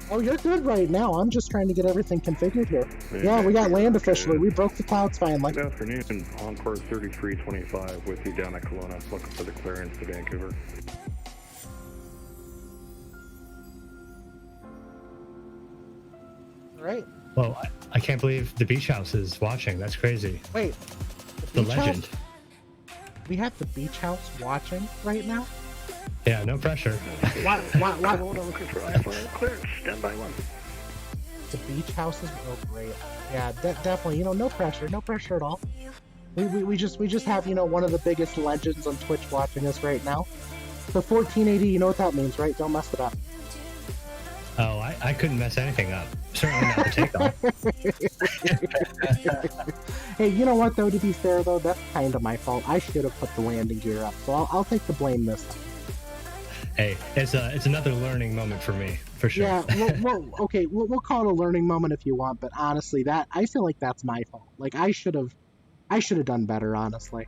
Oh, you're good right now. I'm just trying to get everything configured here. Yeah, we got land officially. We broke the clouds finally. Good afternoon. Encore 3325 with you down at Kelowna. Looking for the clearance to Vancouver. All right. Well, I can't believe the beach house is watching. That's crazy. Wait. The legend. We have the beach house watching right now? Yeah, no pressure. What? Looking for clearance. Stand by 1. The beach houses? Oh, great. Yeah, definitely. No pressure. No pressure at all. We just have, one of the biggest legends on Twitch watching us right now. The 1480, you know what that means, right? Don't mess it up. Oh, I couldn't mess anything up. Certainly not the takeoff. Hey, you know what, though? To be fair, though, that's kind of my fault. I should have put the landing gear up, so I'll take the blame this time. Hey, it's another learning moment for me, for sure. Yeah, okay, we'll call it a learning moment if you want, but honestly, I feel like that's my fault. Like, I should have done better, honestly.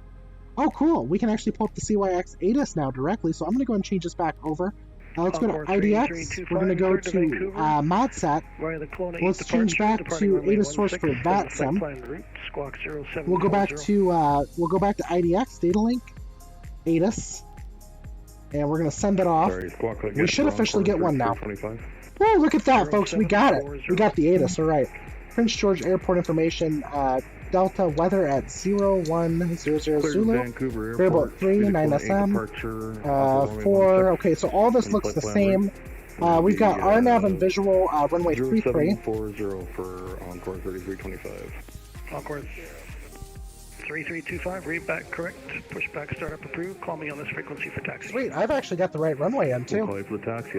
Oh, cool. We can actually pull up the CYX Atis now directly, so I'm going to go and change this back over. Let's go to IDX. We're going to go to mod set. Let's change back to Atis source for VATSIM. We'll go back to IDX, data link, Atis, and we're going to send it off. We should officially get one now. Oh, look at that, folks. We got it. We got the Atis. All right. Prince George Airport information. Delta weather at 0100 Zulu. Variable 3, 9SM. 4. Okay, so all this looks the same. We've got RNAV and visual runway 33. 740 for Encore 3325. Encore 3325, read back correct, pushback startup approved, call me on this frequency for taxi. Sweet, I've actually got the right runway in too.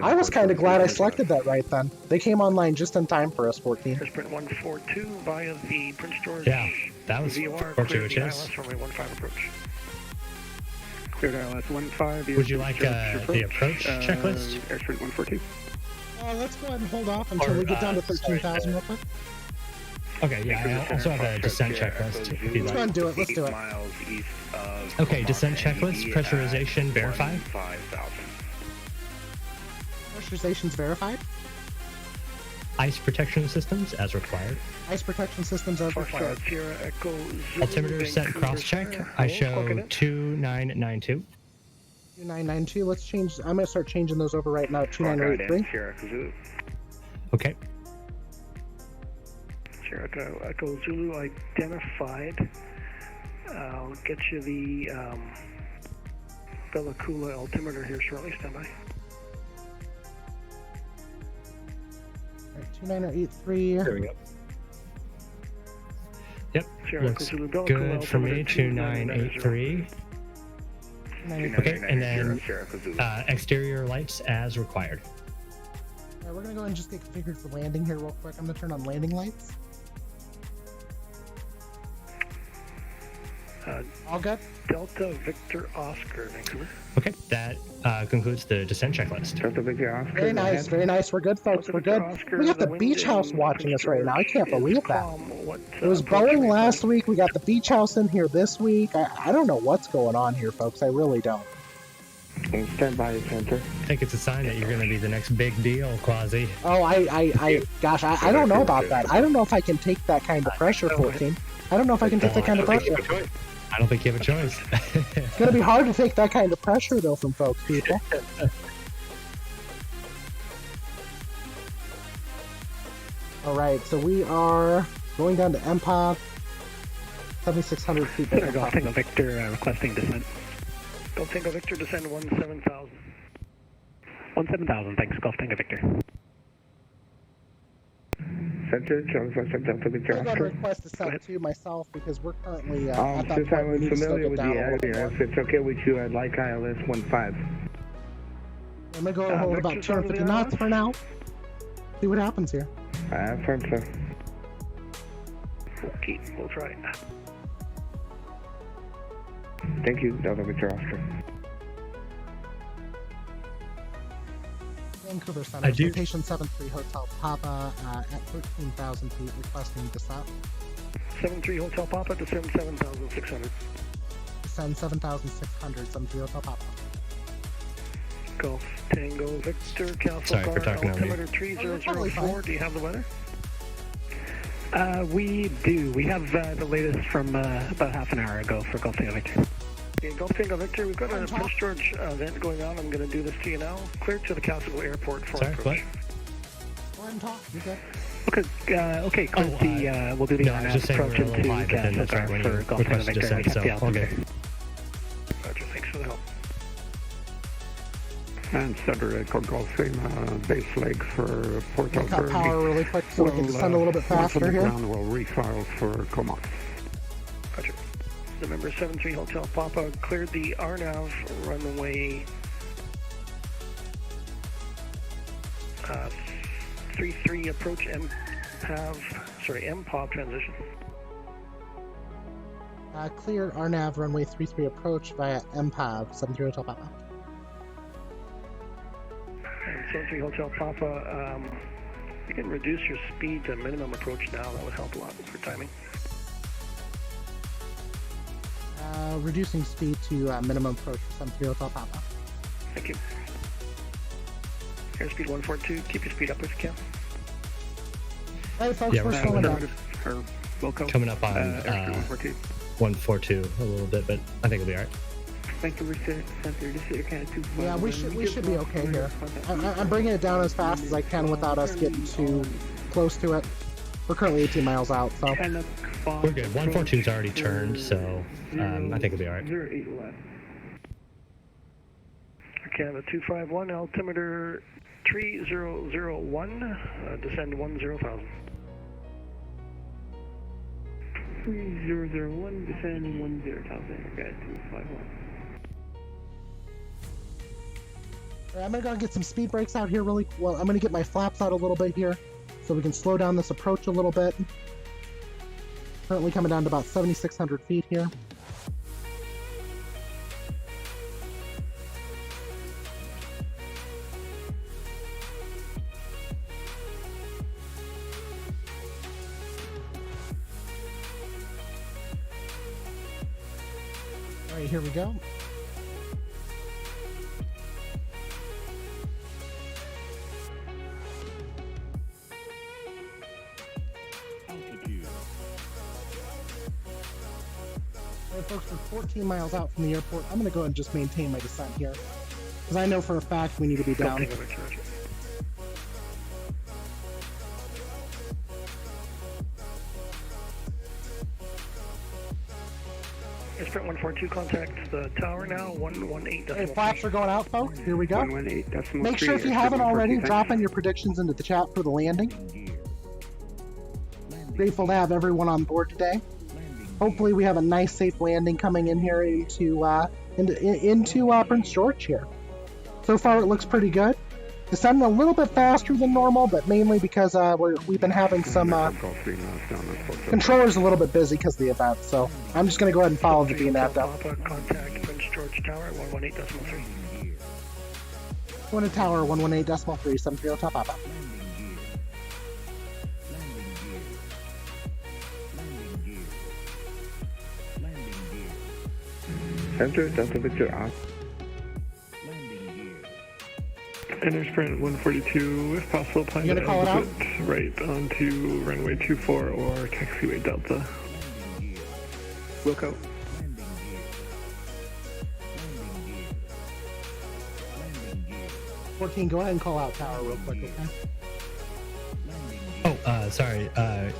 I was kind of glad I selected that right then. They came online just in time for us 14. Here's print 142 via the Prince George. Yeah, that was fortuitous. Runway 15 approach. Cleared ILS 15. Would you like the approach checklist? Airstream 142. Let's go ahead and hold off until we get down to 13,000 real quick. Okay, yeah, I also have a descent checklist. If you'd Let's go ahead and do it. Let's do it. Okay, descent checklist, pressurization verified. Pressurization's verified. Ice protection systems as required. Ice protection systems as required. Altimeter set cross check. I show 2992. 2992. Let's change. I'm going to start changing those over right now. 2983. Okay. Sierra Echo Zulu identified. I'll get you the Bella Coola altimeter here shortly. Stand by. 2983. There we go. Yep. Looks good for me. 2983. Okay, and then exterior lights as required. Alright, we're gonna go ahead and just get configured for landing here real quick. I'm gonna turn on landing lights. All good? Delta Victor Oscar, Vancouver. Okay, that concludes the descent checklist. Delta Victor Oscar. Very nice, very nice. We're good, folks. We're good. We got the beach house watching us right now. I can't believe that. It was Boeing last week. We got the beach house in here this week. I don't know what's going on here, folks. I really don't. Stand by, center. I think it's a sign that you're going to be the next big deal, Quasi. Oh, gosh, I don't know about that. I don't know if I can take that kind of pressure, 14. I don't know if I can take that kind of pressure. I don't think you have a choice. It's going to be hard to take that kind of pressure, though, from folks, people. Alright, so we are going down to MPOP, 7,600 feet. Golf Tango Victor requesting descent. Golf Tango Victor, descend 17,000. 17,000, thanks, Golf Tango Victor. Center, Charlie 47 Delta Victor I'm going to Oscar. request a set to myself because we're currently at that Since point I was we need to slow familiar it with down the a little bit area, more. if it's okay with you, I'd like ILS 15. I'm going to go and hold about 250 knots for now. See what happens here. Firm, sir. Okay, we'll try it. Thank you, Delta Victor Oscar. Vancouver Center, Citation 73 Hotel Papa at 13,000 feet, requesting descent. 73 Hotel Papa, descend 7,600. Descend 7,600, 73 Hotel Papa. Golf Tango Victor, Castle Sorry for Car, talking on altimeter 3004. Do you have the weather? We do. We have the latest from about half an hour ago for Golf Tango Victor. Okay, Golf Tango Victor, we've got a Prince George event going on. I'm going to do this to you now. Clear to the Quasiguru Airport for approach. What? Go ahead and talk. You good? Okay, clear we'll do the RNAV approach into Quasiguru for Golf Tango Victor. Descent, We have the so all good. Roger, thanks for the help. And Center Echo Gulfstream base leg for Port We'll cut Alberni. power really quick so we can descend a little bit faster here. We'll refile for Comox. Roger. November 73 Hotel Papa cleared the RNAV runway 33 approach MPOP transition. Clear RNAV runway 33 approach via MPAV 73 Hotel Papa. And 73 Hotel Papa, you can reduce your speed to minimum approach now. That would help a lot for timing. reducing speed to minimum approach for 73 Hotel Papa. Thank you. Airspeed 142, keep your speed up if you can. Alright folks, Yeah, we're slowing down. Coming up on 142 a little bit, but I think it'll be alright. Thank you, we're center to sit kind of too far. Yeah, we should be okay here. I'm bringing it down as fast as I can without us getting too close to it. We're currently 18 miles out, so. We're good. 142's already turned, so I think it'll be alright. 08 left. Okay, I have a 251, altimeter 3001, descend 10,000. 3001, descend 10,000. Okay, 251. I'm gonna go get some speed brakes out here really well. I'm gonna get my flaps out a little bit here so we can slow down this approach a little bit. Currently coming down to about 7,600 feet here. All right, here we go. Alright folks, we're 14 miles out from the airport. I'm going to go ahead and just maintain my descent here. Because I know for a fact we need to be down. Sprint 142, contact the tower now, 118. Hey, flaps are going out, folks. Here we go. 118.3. Make sure if you haven't already, drop in your predictions into the chat for the landing. Grateful to have everyone on board today. Hopefully we have a nice, safe landing coming in here into Prince George here. So far it looks pretty good. Descending a little bit faster than normal, but mainly because we've been having some controllers a little bit busy because of the event. So I'm just going to go ahead and follow the VNAV down. Contact Prince George Tower, 118.3. Going to tower 118.3, 73 Hotel Papa. Center, Delta Victor out. Enter Sprint 142, if possible, plan to exit right onto runway 24 or taxiway Delta. Wilco. Go ahead and call out tower real quick, okay? Oh, sorry.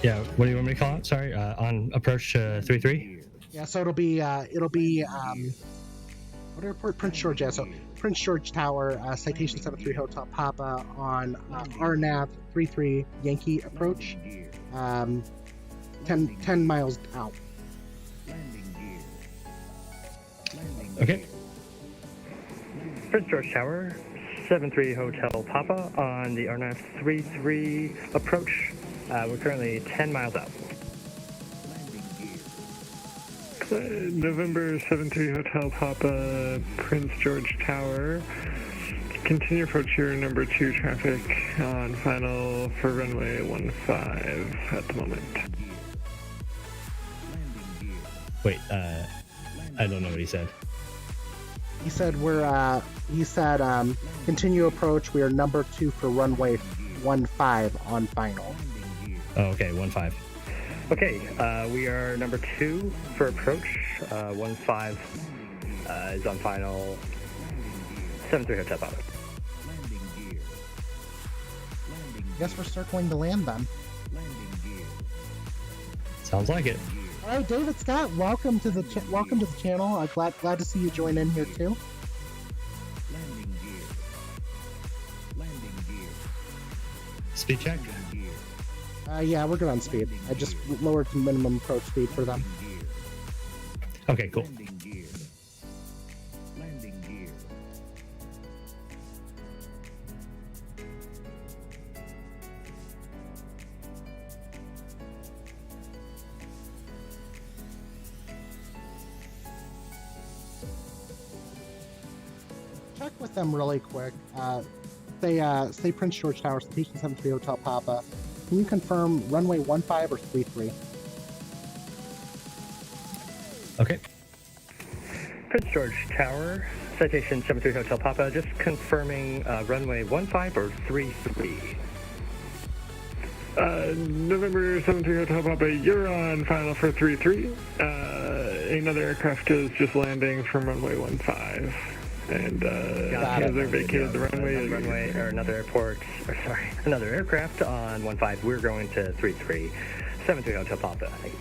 Yeah, what do you want me to call out? Sorry, on approach 33? Yeah, so it'll be what airport? Prince George. Yeah, so Prince George Tower, citation 73 Hotel Papa on RNAV 33 Yankee approach, 10 miles out. Okay. Prince George Tower, 73 Hotel Papa on the RNAV 33 approach. We're currently 10 miles out. November 73 Hotel Papa, Prince George Tower. Continue approach your number 2 traffic on final for runway 15 at the moment. Wait, I don't know what he said. He said continue approach. We are number 2 for runway 15 on final. Oh, okay, 15. Okay, we are number 2 for approach. 15 is on final. 73 Hotel Papa. Guess we're circling to land then. Sounds like it. All right, David Scott, welcome to the channel. Glad to see you join in here too. Speed check. Yeah, we're good on speed. I just lowered the minimum approach speed for them. Okay, cool. Check with them really quick. Say Prince George Tower, Station 73 Hotel Papa. Can you confirm runway 15 or 33? Okay. Prince George Tower, citation 73 Hotel Papa, just confirming runway 15 or 33. November 73 Hotel Papa, you're on final for 33. Another aircraft is just landing from runway 15. And as they vacated the runway, or another another aircraft on 15. We're going to 33. 73 Hotel Papa. Thank you.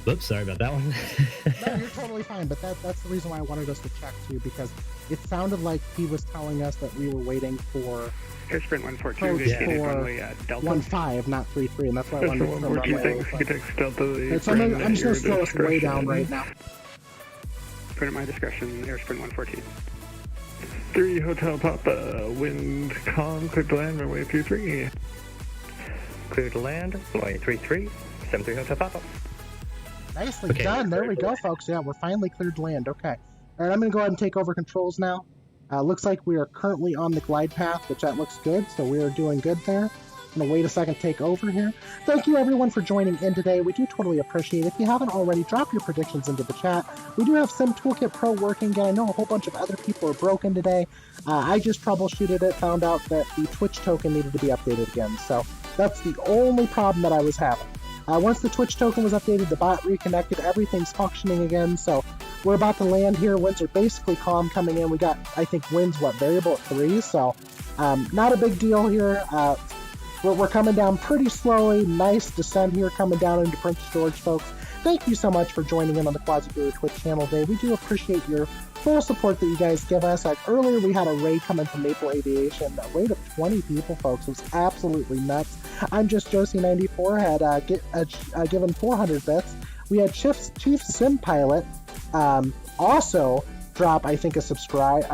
Oops, sorry about that one. No, you're totally fine, but that's the reason why I wanted us to check too, because it sounded like he was telling us that we were waiting for Airsprint 142 vacated runway Delta. 15, not 33, and that's why I wanted to confirm runway. So I'm just going to slow us way down right now. Put at my discretion, Airsprint 114. 3 Hotel Papa, wind calm, clear to land, runway 33. Clear to land, runway 33, 73 Hotel Papa. Nicely done. There we go, folks. Yeah, we're finally cleared to land. Okay. All right, I'm going to go ahead and take over controls now. Looks like we are currently on the glide path, which that looks good, so we are doing good there. I'm going to wait a second to take over here. Thank you, everyone, for joining in today. We do totally appreciate it. If you haven't already, drop your predictions into the chat. We do have Sim Toolkit Pro working again. I know a whole bunch of other people are broken today. I just troubleshooted it, found out that the Twitch token needed to be updated again, so that's the only problem that I was having. Once the Twitch token was updated, the bot reconnected, everything's functioning again, so we're about to land here. Winds are basically calm coming in. We got, I think, winds, variable at 3, so not a big deal here. We're coming down pretty slowly. Nice descent here coming down into Prince George, folks. Thank you so much for joining in on the Quasiguru Twitch channel today. We do appreciate your full support that you guys give us. Like earlier, we had a raid coming from Maple Aviation, a raid of 20 people, folks. It was absolutely nuts. I'm just Josie94, had given 400 bits. We had Chief Sim Pilot also drop, I think, a subscribe.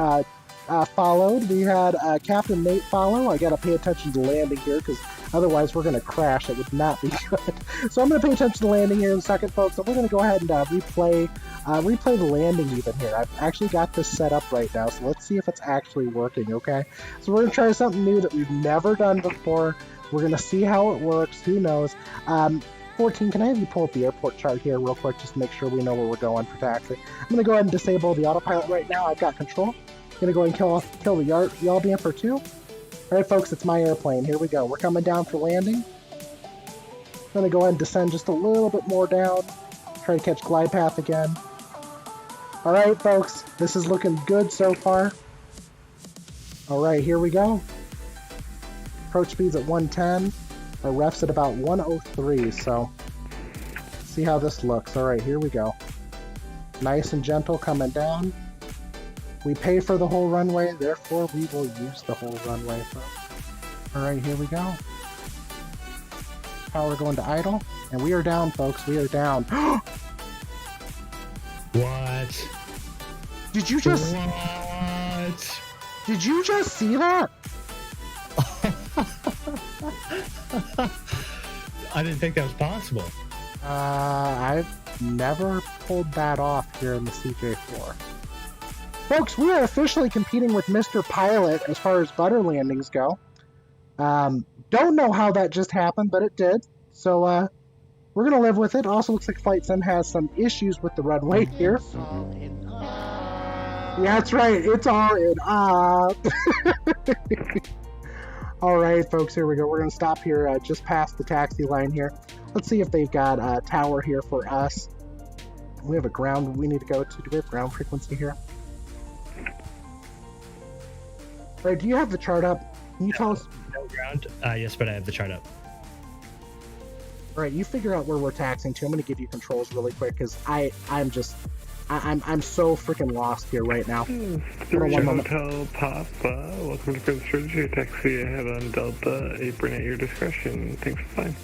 Followed. We had Captain Nate follow. I gotta pay attention to landing here because otherwise we're gonna crash. It would not be good. So I'm gonna pay attention to landing here in a second, folks. So we're gonna go ahead and replay the landing even here. I've actually got this set up right now, so let's see if it's actually working. Okay. So we're gonna try something new that we've never done before. We're gonna see how it works. Who knows? 14, can I have you pull up the airport chart here real quick just to make sure we know where we're going for taxi? I'm gonna go ahead and disable the autopilot right now. I've got control. Gonna go and kill the yaw damper too. Alright folks, it's my airplane. Here we go. We're coming down for landing. Gonna go ahead and descend just a little bit more down. Try to catch glide path again. Alright folks, this is looking good so far. Alright, here we go. Approach speed's at 110. Our ref's at about 103, so see how this looks. Alright, here we go. Nice and gentle coming down. We pay for the whole runway, therefore we will use the whole runway. Alright, here we go. Power going to idle, and we are down, folks. We are down. What? Did you just... What? Did you just see that? I didn't think that was possible. I've never pulled that off here in the CJ4. Folks, we are officially competing with Mr. Pilot as far as butter landings go. Don't know how that just happened, but it did. So, we're going to live with it. Also looks like Flight Sim has some issues with the runway here. Yeah, that's right. It's all in up. Alright, folks, here we go. We're going to stop here just past the taxi line here. Let's see if they've got a tower here for us. We have a ground we need to go to. Do we have ground frequency here? Alright, do you have the chart up? Can you tell us? No ground? Yes, but I have the chart up. Alright, you figure out where we're taxing to. I'm going to give you controls really quick because I'm so freaking lost here right now. 3 Hotel Papa, welcome to Prince George. Your taxi ahead on Delta, apron at your discretion. Thanks for flying.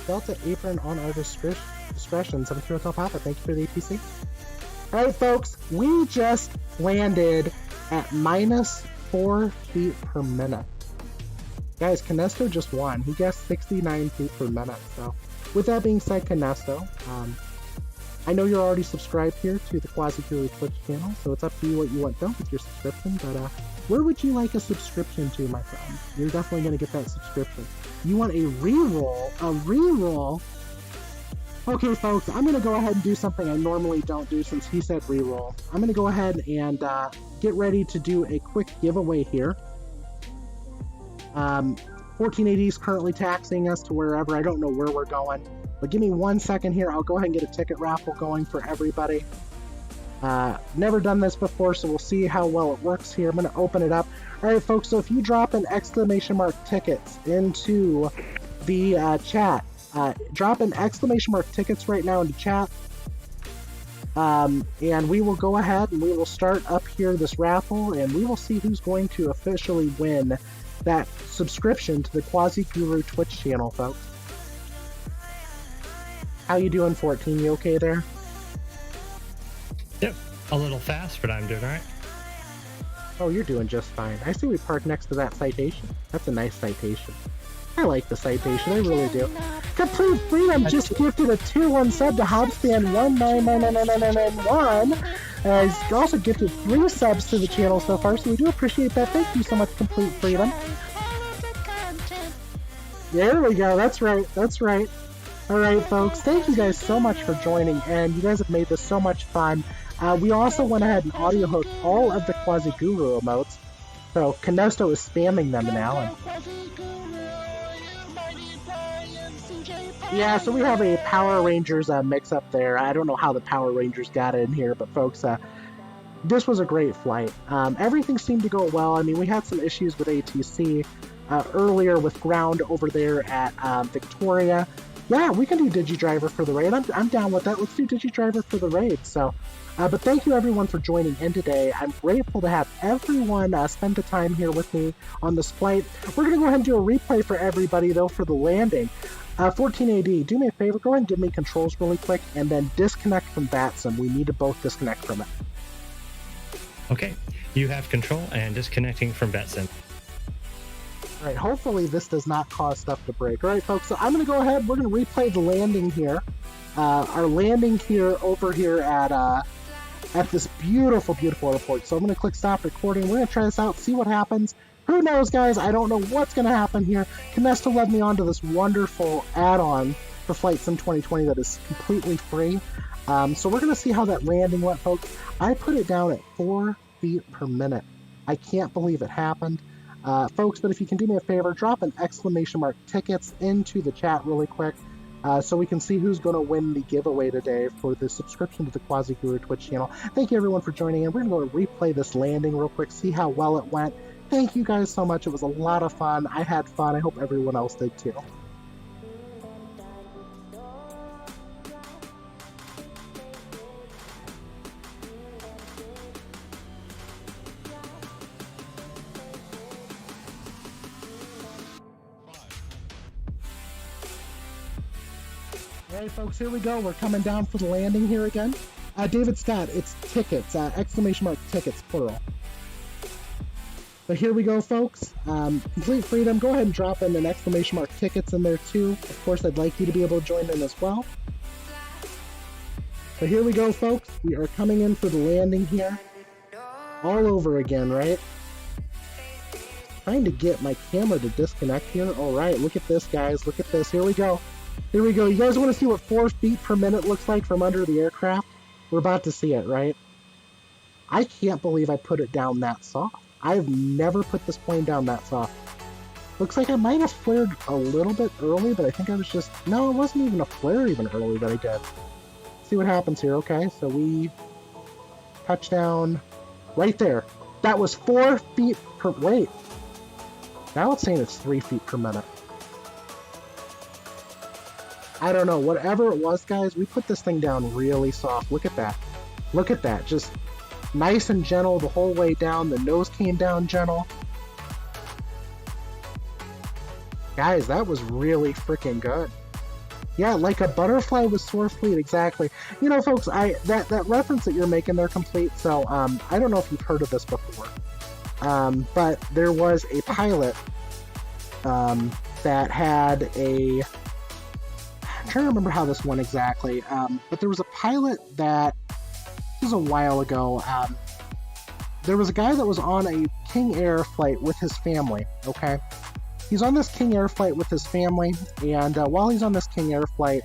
Delta apron on our discretion. 73 Hotel Papa, thank you for the ATC. Alright, folks, we just landed at minus 4 feet per minute. Guys, Canesto just won. He guessed 69 feet per minute. So, with that being said, Canesto, I know you're already subscribed here to the Quasiguru Twitch channel, so it's up to you what you want done with your subscription, but where would you like a subscription to, my friend? You're definitely going to get that subscription. You want a reroll? A reroll? Okay, folks, I'm going to go ahead and do something I normally don't do since he said reroll. I'm going to go ahead and get ready to do a quick giveaway here. 14AD is currently taxiing us to wherever. I don't know where we're going. But give me 1 second here. I'll go ahead and get a ticket raffle going for everybody. Never done this before, so we'll see how well it works here. I'm going to open it up. All right, folks, so if you drop an exclamation mark tickets into the chat, drop an exclamation mark tickets right now into chat, and we will go ahead and we will start up here this raffle, and we will see who's going to officially win that subscription to the Quasiguru Twitch channel, folks. How you doing, 14? You okay there? Yep, a little fast, but I'm doing all right. Oh, you're doing just fine. I see we parked next to that citation. That's a nice citation. I like the citation, I really do. Complete Freedom just gifted a tier 1 sub to Hobstan19999991. He's also gifted 3 subs to the channel so far, so we do appreciate that. Thank you so much, Complete Freedom. There we go, that's right, that's right. Alright, folks, thank you guys so much for joining, and you guys have made this so much fun. We also went ahead and audio hooked all of the Quasiguru emotes, so Canesto is spamming them now. Yeah, so we have a Power Rangers mix-up there. I don't know how the Power Rangers got in here, but folks, this was a great flight. Everything seemed to go well. I mean, we had some issues with ATC earlier with ground over there at Victoria. Yeah, we can do DigiDriver for the raid. I'm down with that. Let's do DigiDriver for the raid. So, but thank you everyone for joining in today. I'm grateful to have everyone spend the time here with me on this flight. We're going to go ahead and do a replay for everybody, though, for the landing. 14AD, do me a favor, go ahead and give me controls really quick, and then disconnect from Batsim. We need to both disconnect from it. Okay, you have control and disconnecting from Batsim. Alright, hopefully this does not cause stuff to break. Alright, folks, so I'm going to go ahead, we're going to replay the landing here. Our landing here over here at this beautiful, beautiful airport. So I'm going to click stop recording. We're going to try this out, see what happens. Who knows, guys? I don't know what's going to happen here. Canesto led me onto this wonderful add-on for Flight Sim 2020 that is completely free. So we're going to see how that landing went, folks. I put it down at 4 feet per minute. I can't believe it happened. Folks, but if you can do me a favor, drop an exclamation mark tickets into the chat really quick so we can see who's going to win the giveaway today for the subscription to the Quasiguru Twitch channel. Thank you everyone for joining in. We're going to go replay this landing real quick, see how well it went. Thank you guys so much. It was a lot of fun. I had fun. I hope everyone else did too. Alright folks, here we go. We're coming down for the landing here again. David Scott, it's tickets, exclamation mark tickets, plural. But here we go, folks. Complete Freedom, go ahead and drop in an exclamation mark tickets in there too. Of course, I'd like you to be able to join in as well. But here we go, folks. We are coming in for the landing here. All over again, right? Trying to get my camera to disconnect here. Alright, look at this, guys. Look at this. Here we go. Here we go. You guys want to see what 4 feet per minute looks like from under the aircraft? We're about to see it, right? I can't believe I put it down that soft. I've never put this plane down that soft. Looks like I might have flared a little bit early, but I think I was just... No, it wasn't even a flare even early that I did. See what happens here, okay? So we... touchdown right there. That was 4 feet per... Wait. Now it's saying it's 3 feet per minute. I don't know. Whatever it was, guys, we put this thing down really soft. Look at that. Look at that. Just... nice and gentle the whole way down. The nose came down gentle. Guys, that was really freaking good. Yeah, like a butterfly with sore fleet, exactly. You know, folks, that reference that you're making there, Complete, so I don't know if you've heard of this before. But there was a pilot that had a... I'm trying to remember how this went exactly. But there was a pilot that... This was a while ago. There was a guy that was on a King Air flight with his family, okay? He's on this King Air flight with his family, and while he's on this King Air flight,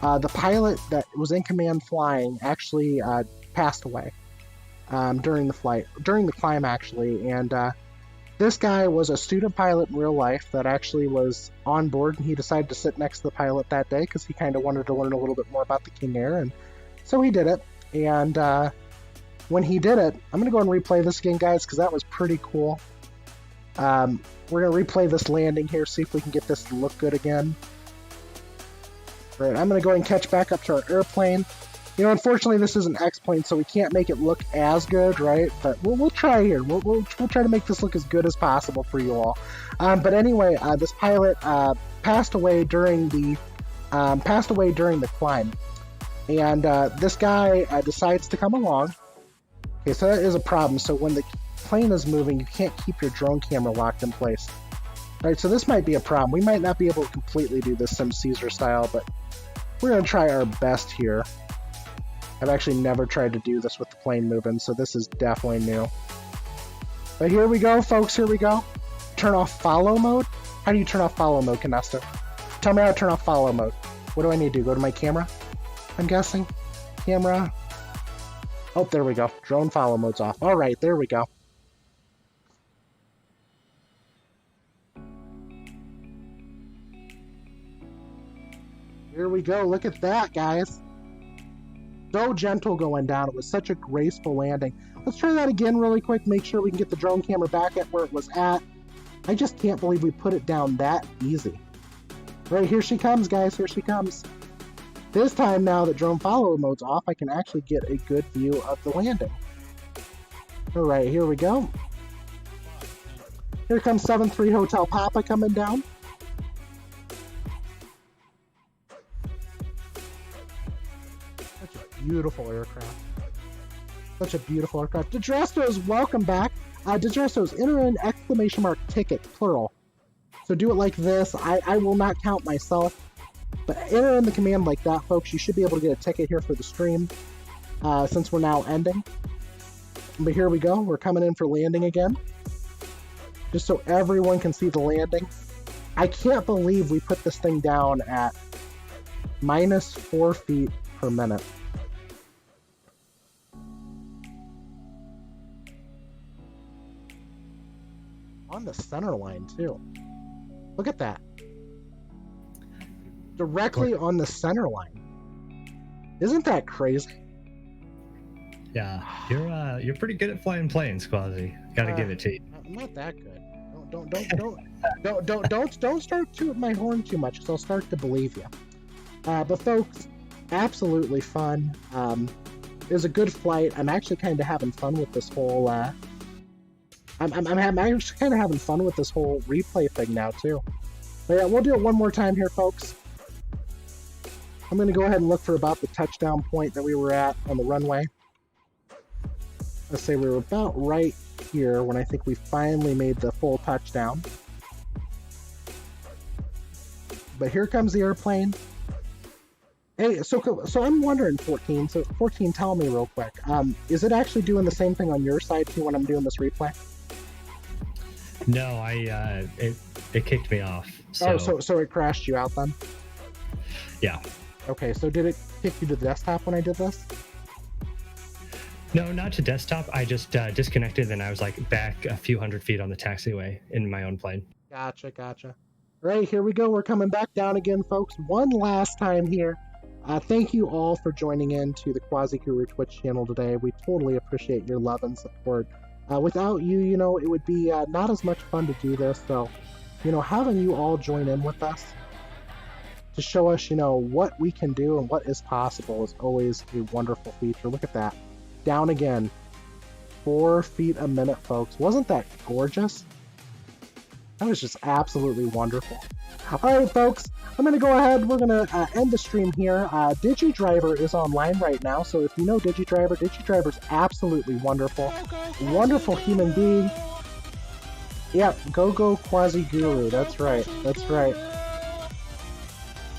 the pilot that was in command flying actually passed away during the climb actually, and this guy was a student pilot in real life that actually was on board, and he decided to sit next to the pilot that day because he kind of wanted to learn a little bit more about the King Air, and so he did it. And when he did it, I'm going to go and replay this again, guys, because that was pretty cool. We're going to replay this landing here, see if we can get this to look good again. All right, I'm going to go ahead and catch back up to our airplane. You know, unfortunately, this is an X-plane, so we can't make it look as good, right? But we'll try here. We'll try to make this look as good as possible for you all. But anyway, this pilot passed away during the climb, and this guy decides to come along. Okay, so that is a problem. So when the plane is moving, you can't keep your drone camera locked in place. All right, so this might be a problem. We might not be able to completely do this Sim Caesar style, but we're going to try our best here. I've actually never tried to do this with the plane moving, so this is definitely new. But here we go, folks, here we go. Turn off follow mode? How do you turn off follow mode, Canesta? Tell me how to turn off follow mode. What do I need to do? Go to my camera? I'm guessing? Camera? Oh, there we go. Drone follow mode's off. Alright, there we go. Here we go. Look at that, guys. So gentle going down. It was such a graceful landing. Let's try that again really quick. Make sure we can get the drone camera back at where it was at. I just can't believe we put it down that easy. Right, here she comes, guys. Here she comes. This time now that drone follow mode's off, I can actually get a good view of the landing. All right, here we go. Here comes 73 Hotel Papa coming down. Beautiful aircraft. Such a beautiful aircraft. Didrestos, welcome back. Didrestos, enter an exclamation mark ticket, plural. So do it like this. I will not count myself, but enter in the command like that, folks. You should be able to get a ticket here for the stream, since we're now ending. But here we go. We're coming in for landing again. Just so everyone can see the landing. I can't believe we put this thing down at -4 feet per minute. On the center line too. Look at that. Directly on the center line. Isn't that crazy? Yeah, you're pretty good at flying planes, Quasi. Gotta give it to you. I'm not that good. Don't start tooting my horn too much, because I'll start to believe you. But folks, absolutely fun. It was a good flight. I'm actually kind of having fun with this whole. I'm actually kind of having fun with this whole replay thing now too. But yeah, we'll do it one more time here, folks. I'm going to go ahead and look for about the touchdown point that we were at on the runway. Let's say we were about right here when I think we finally made the full touchdown. But here comes the airplane. Hey, so I'm wondering, 14. So 14, tell me real quick. Is it actually doing the same thing on your side too when I'm doing this replay? No, it kicked me off. So. Oh, so it crashed you out then? Yeah. Okay, so did it kick you to the desktop when I did this? No, not to desktop. I just disconnected and I was like back a few hundred feet on the taxiway in my own plane. Gotcha. All right, here we go. We're coming back down again, folks. One last time here. Thank you all for joining in to the Quasiguru Twitch channel today. We totally appreciate your love and support. Without you, it would be not as much fun to do this. So, having you all join in with us to show us, what we can do and what is possible is always a wonderful feature. Look at that. Down again. 4 feet a minute, folks. Wasn't that gorgeous? That was just absolutely wonderful. All right, folks. I'm going to go ahead. We're going to end the stream here. DigiDriver is online right now, so if you know DigiDriver's absolutely wonderful. Wonderful human being. Yep, go Quasiguru. That's right.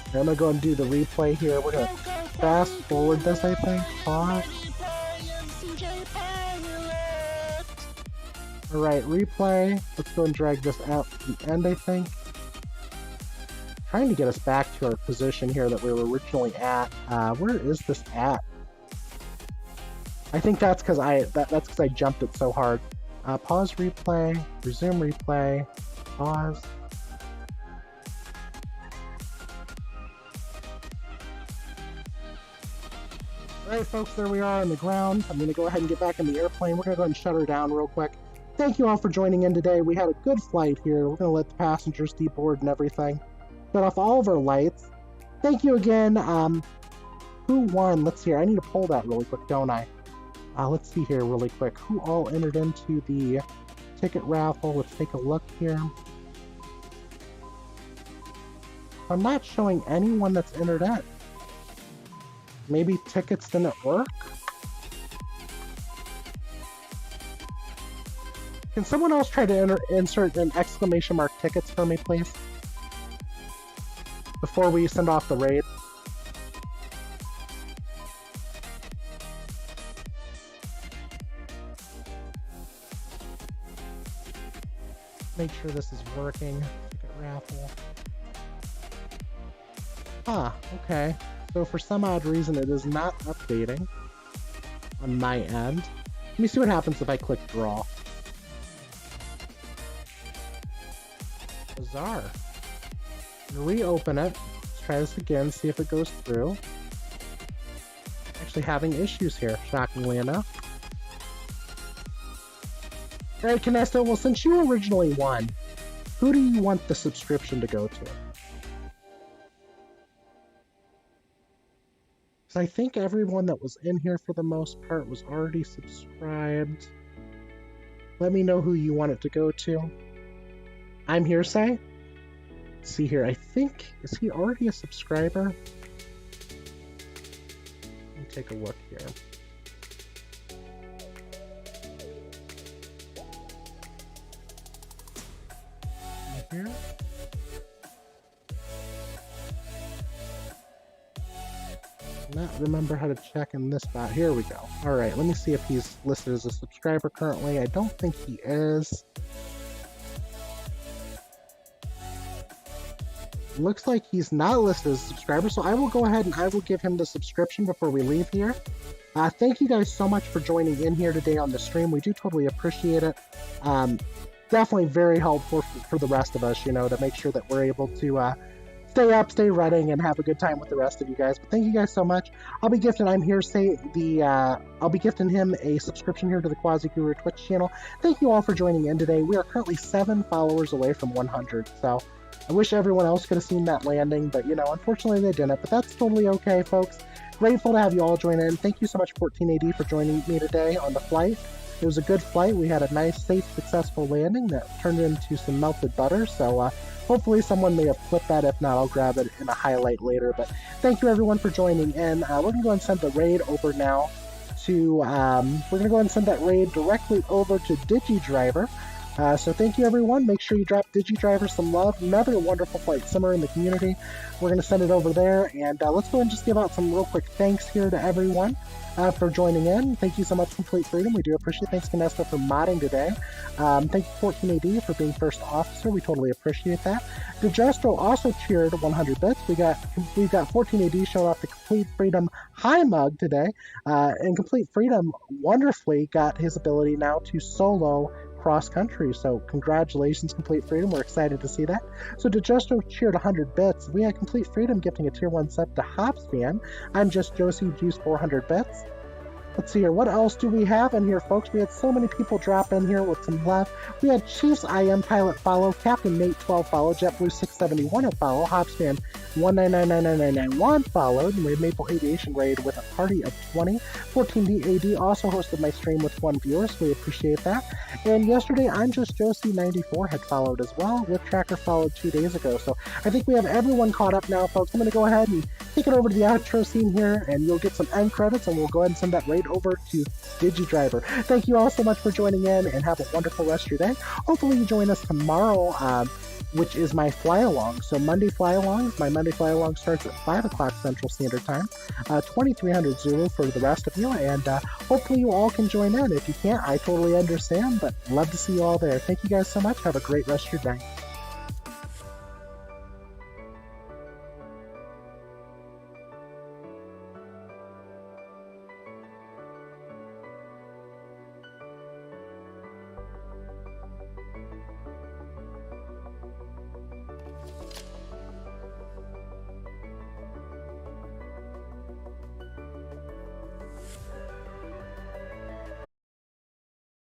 I'm going to go and do the replay here. We're going to fast forward this, I think. Pause. Alright, replay. Let's go and drag this out to the end, I think. trying to get us back to our position here that we were originally at. Where is this at? I think that's because I jumped it so hard. Pause replay, resume replay, pause. Alright folks, there we are on the ground. I'm going to go ahead and get back in the airplane. We're going to go ahead and shut her down real quick. Thank you all for joining in today. We had a good flight here. We're going to let the passengers deboard and everything. Shut off all of our lights. Thank you again. Who won? Let's see here. I need to pull that really quick, don't I? Let's see here really quick. Who all entered into the ticket raffle? Let's take a look here. I'm not showing anyone that's entered in. Maybe tickets didn't work? Can someone else try to insert an exclamation mark tickets for me, please? Before we send off the raid. Make sure this is working. Ticket raffle. Okay. So for some odd reason it is not updating on my end. Let me see what happens if I click draw. Bizarre. Reopen it. Let's try this again, see if it goes through. Actually having issues here, shockingly enough. Alright, Canesto, well since you originally won, who do you want the subscription to go to? I think everyone that was in here for the most part was already subscribed. Let me know who you want it to go to. I'm Hearsay. Let's see here, I think, is he already a subscriber? Let me take a look here. Here. Not remember how to check in this spot. Here we go. Alright, let me see if he's listed as a subscriber currently. I don't think he is. Looks like he's not listed as a subscriber, so I will go ahead and I will give him the subscription before we leave here. Thank you guys so much for joining in here today on the stream. We do totally appreciate it. Definitely very helpful for the rest of us, you know, to make sure that we're able to stay up, stay running, and have a good time with the rest of you guys. But thank you guys so much. I'll be gifting, I'm Hearsay, I'll be gifting him a subscription here to the Quasiguru Twitch channel. Thank you all for joining in today. We are currently 7 followers away from 100, so I wish everyone else could have seen that landing, but you know, unfortunately they didn't, but that's totally okay, folks. Grateful to have you all join in. Thank you so much, 14AD, for joining me today on the flight. It was a good flight. We had a nice, safe, successful landing that turned into some melted butter, so hopefully someone may have clipped that. If not, I'll grab it in a highlight later. But thank you everyone for joining in. We're going to go and send the raid over now to, we're going to go and send that raid directly over to DigiDriver. So thank you everyone. Make sure you drop DigiDriver some love. Another wonderful flight simmer in the community. We're going to send it over there. And let's go and just give out some real quick thanks here to everyone for joining in. Thank you so much, Complete Freedom. We do appreciate it. Thanks, Canesto, for modding today. Thank you, 14AD, for being first officer. We totally appreciate that. Dejestro also cheered 100 bits. We've got 14AD showing off the Complete Freedom high mug today. And Complete Freedom wonderfully got his ability now to solo cross country, so congratulations, Complete Freedom. We're excited to see that. So Dejestro cheered 100 bits. We had Complete Freedom gifting a tier 1 sub to Hops Fan. I'm Just Josie Juice 400 bits. Let's see here, what else do we have in here, folks? We had so many people drop in here with some love. We had Chiefs IM Pilot follow, Captain Nate 12 follow, JetBlue 671 follow, Hopsfan 1999991 followed, and we had Maple Aviation Raid with a party of 20. 14DAD also hosted my stream with 1 viewer, so we appreciate that. And yesterday, I'm Just Josie 94 had followed as well, with Tracker followed 2 days ago. So I think we have everyone caught up now, folks. I'm going to go ahead and take it over to the outro scene here, and you'll get some end credits, and we'll go ahead and send that raid over to DigiDriver. Thank you all so much for joining in, and have a wonderful rest of your day. Hopefully you join us tomorrow, which is my fly-along. So Monday fly-alongs, my Monday fly-along starts at 5 o'clock Central Standard Time, 2300 Zulu for the rest of you, and hopefully you all can join in. If you can't, I totally understand, but love to see you all there. Thank you guys so much. Have a great rest of your day.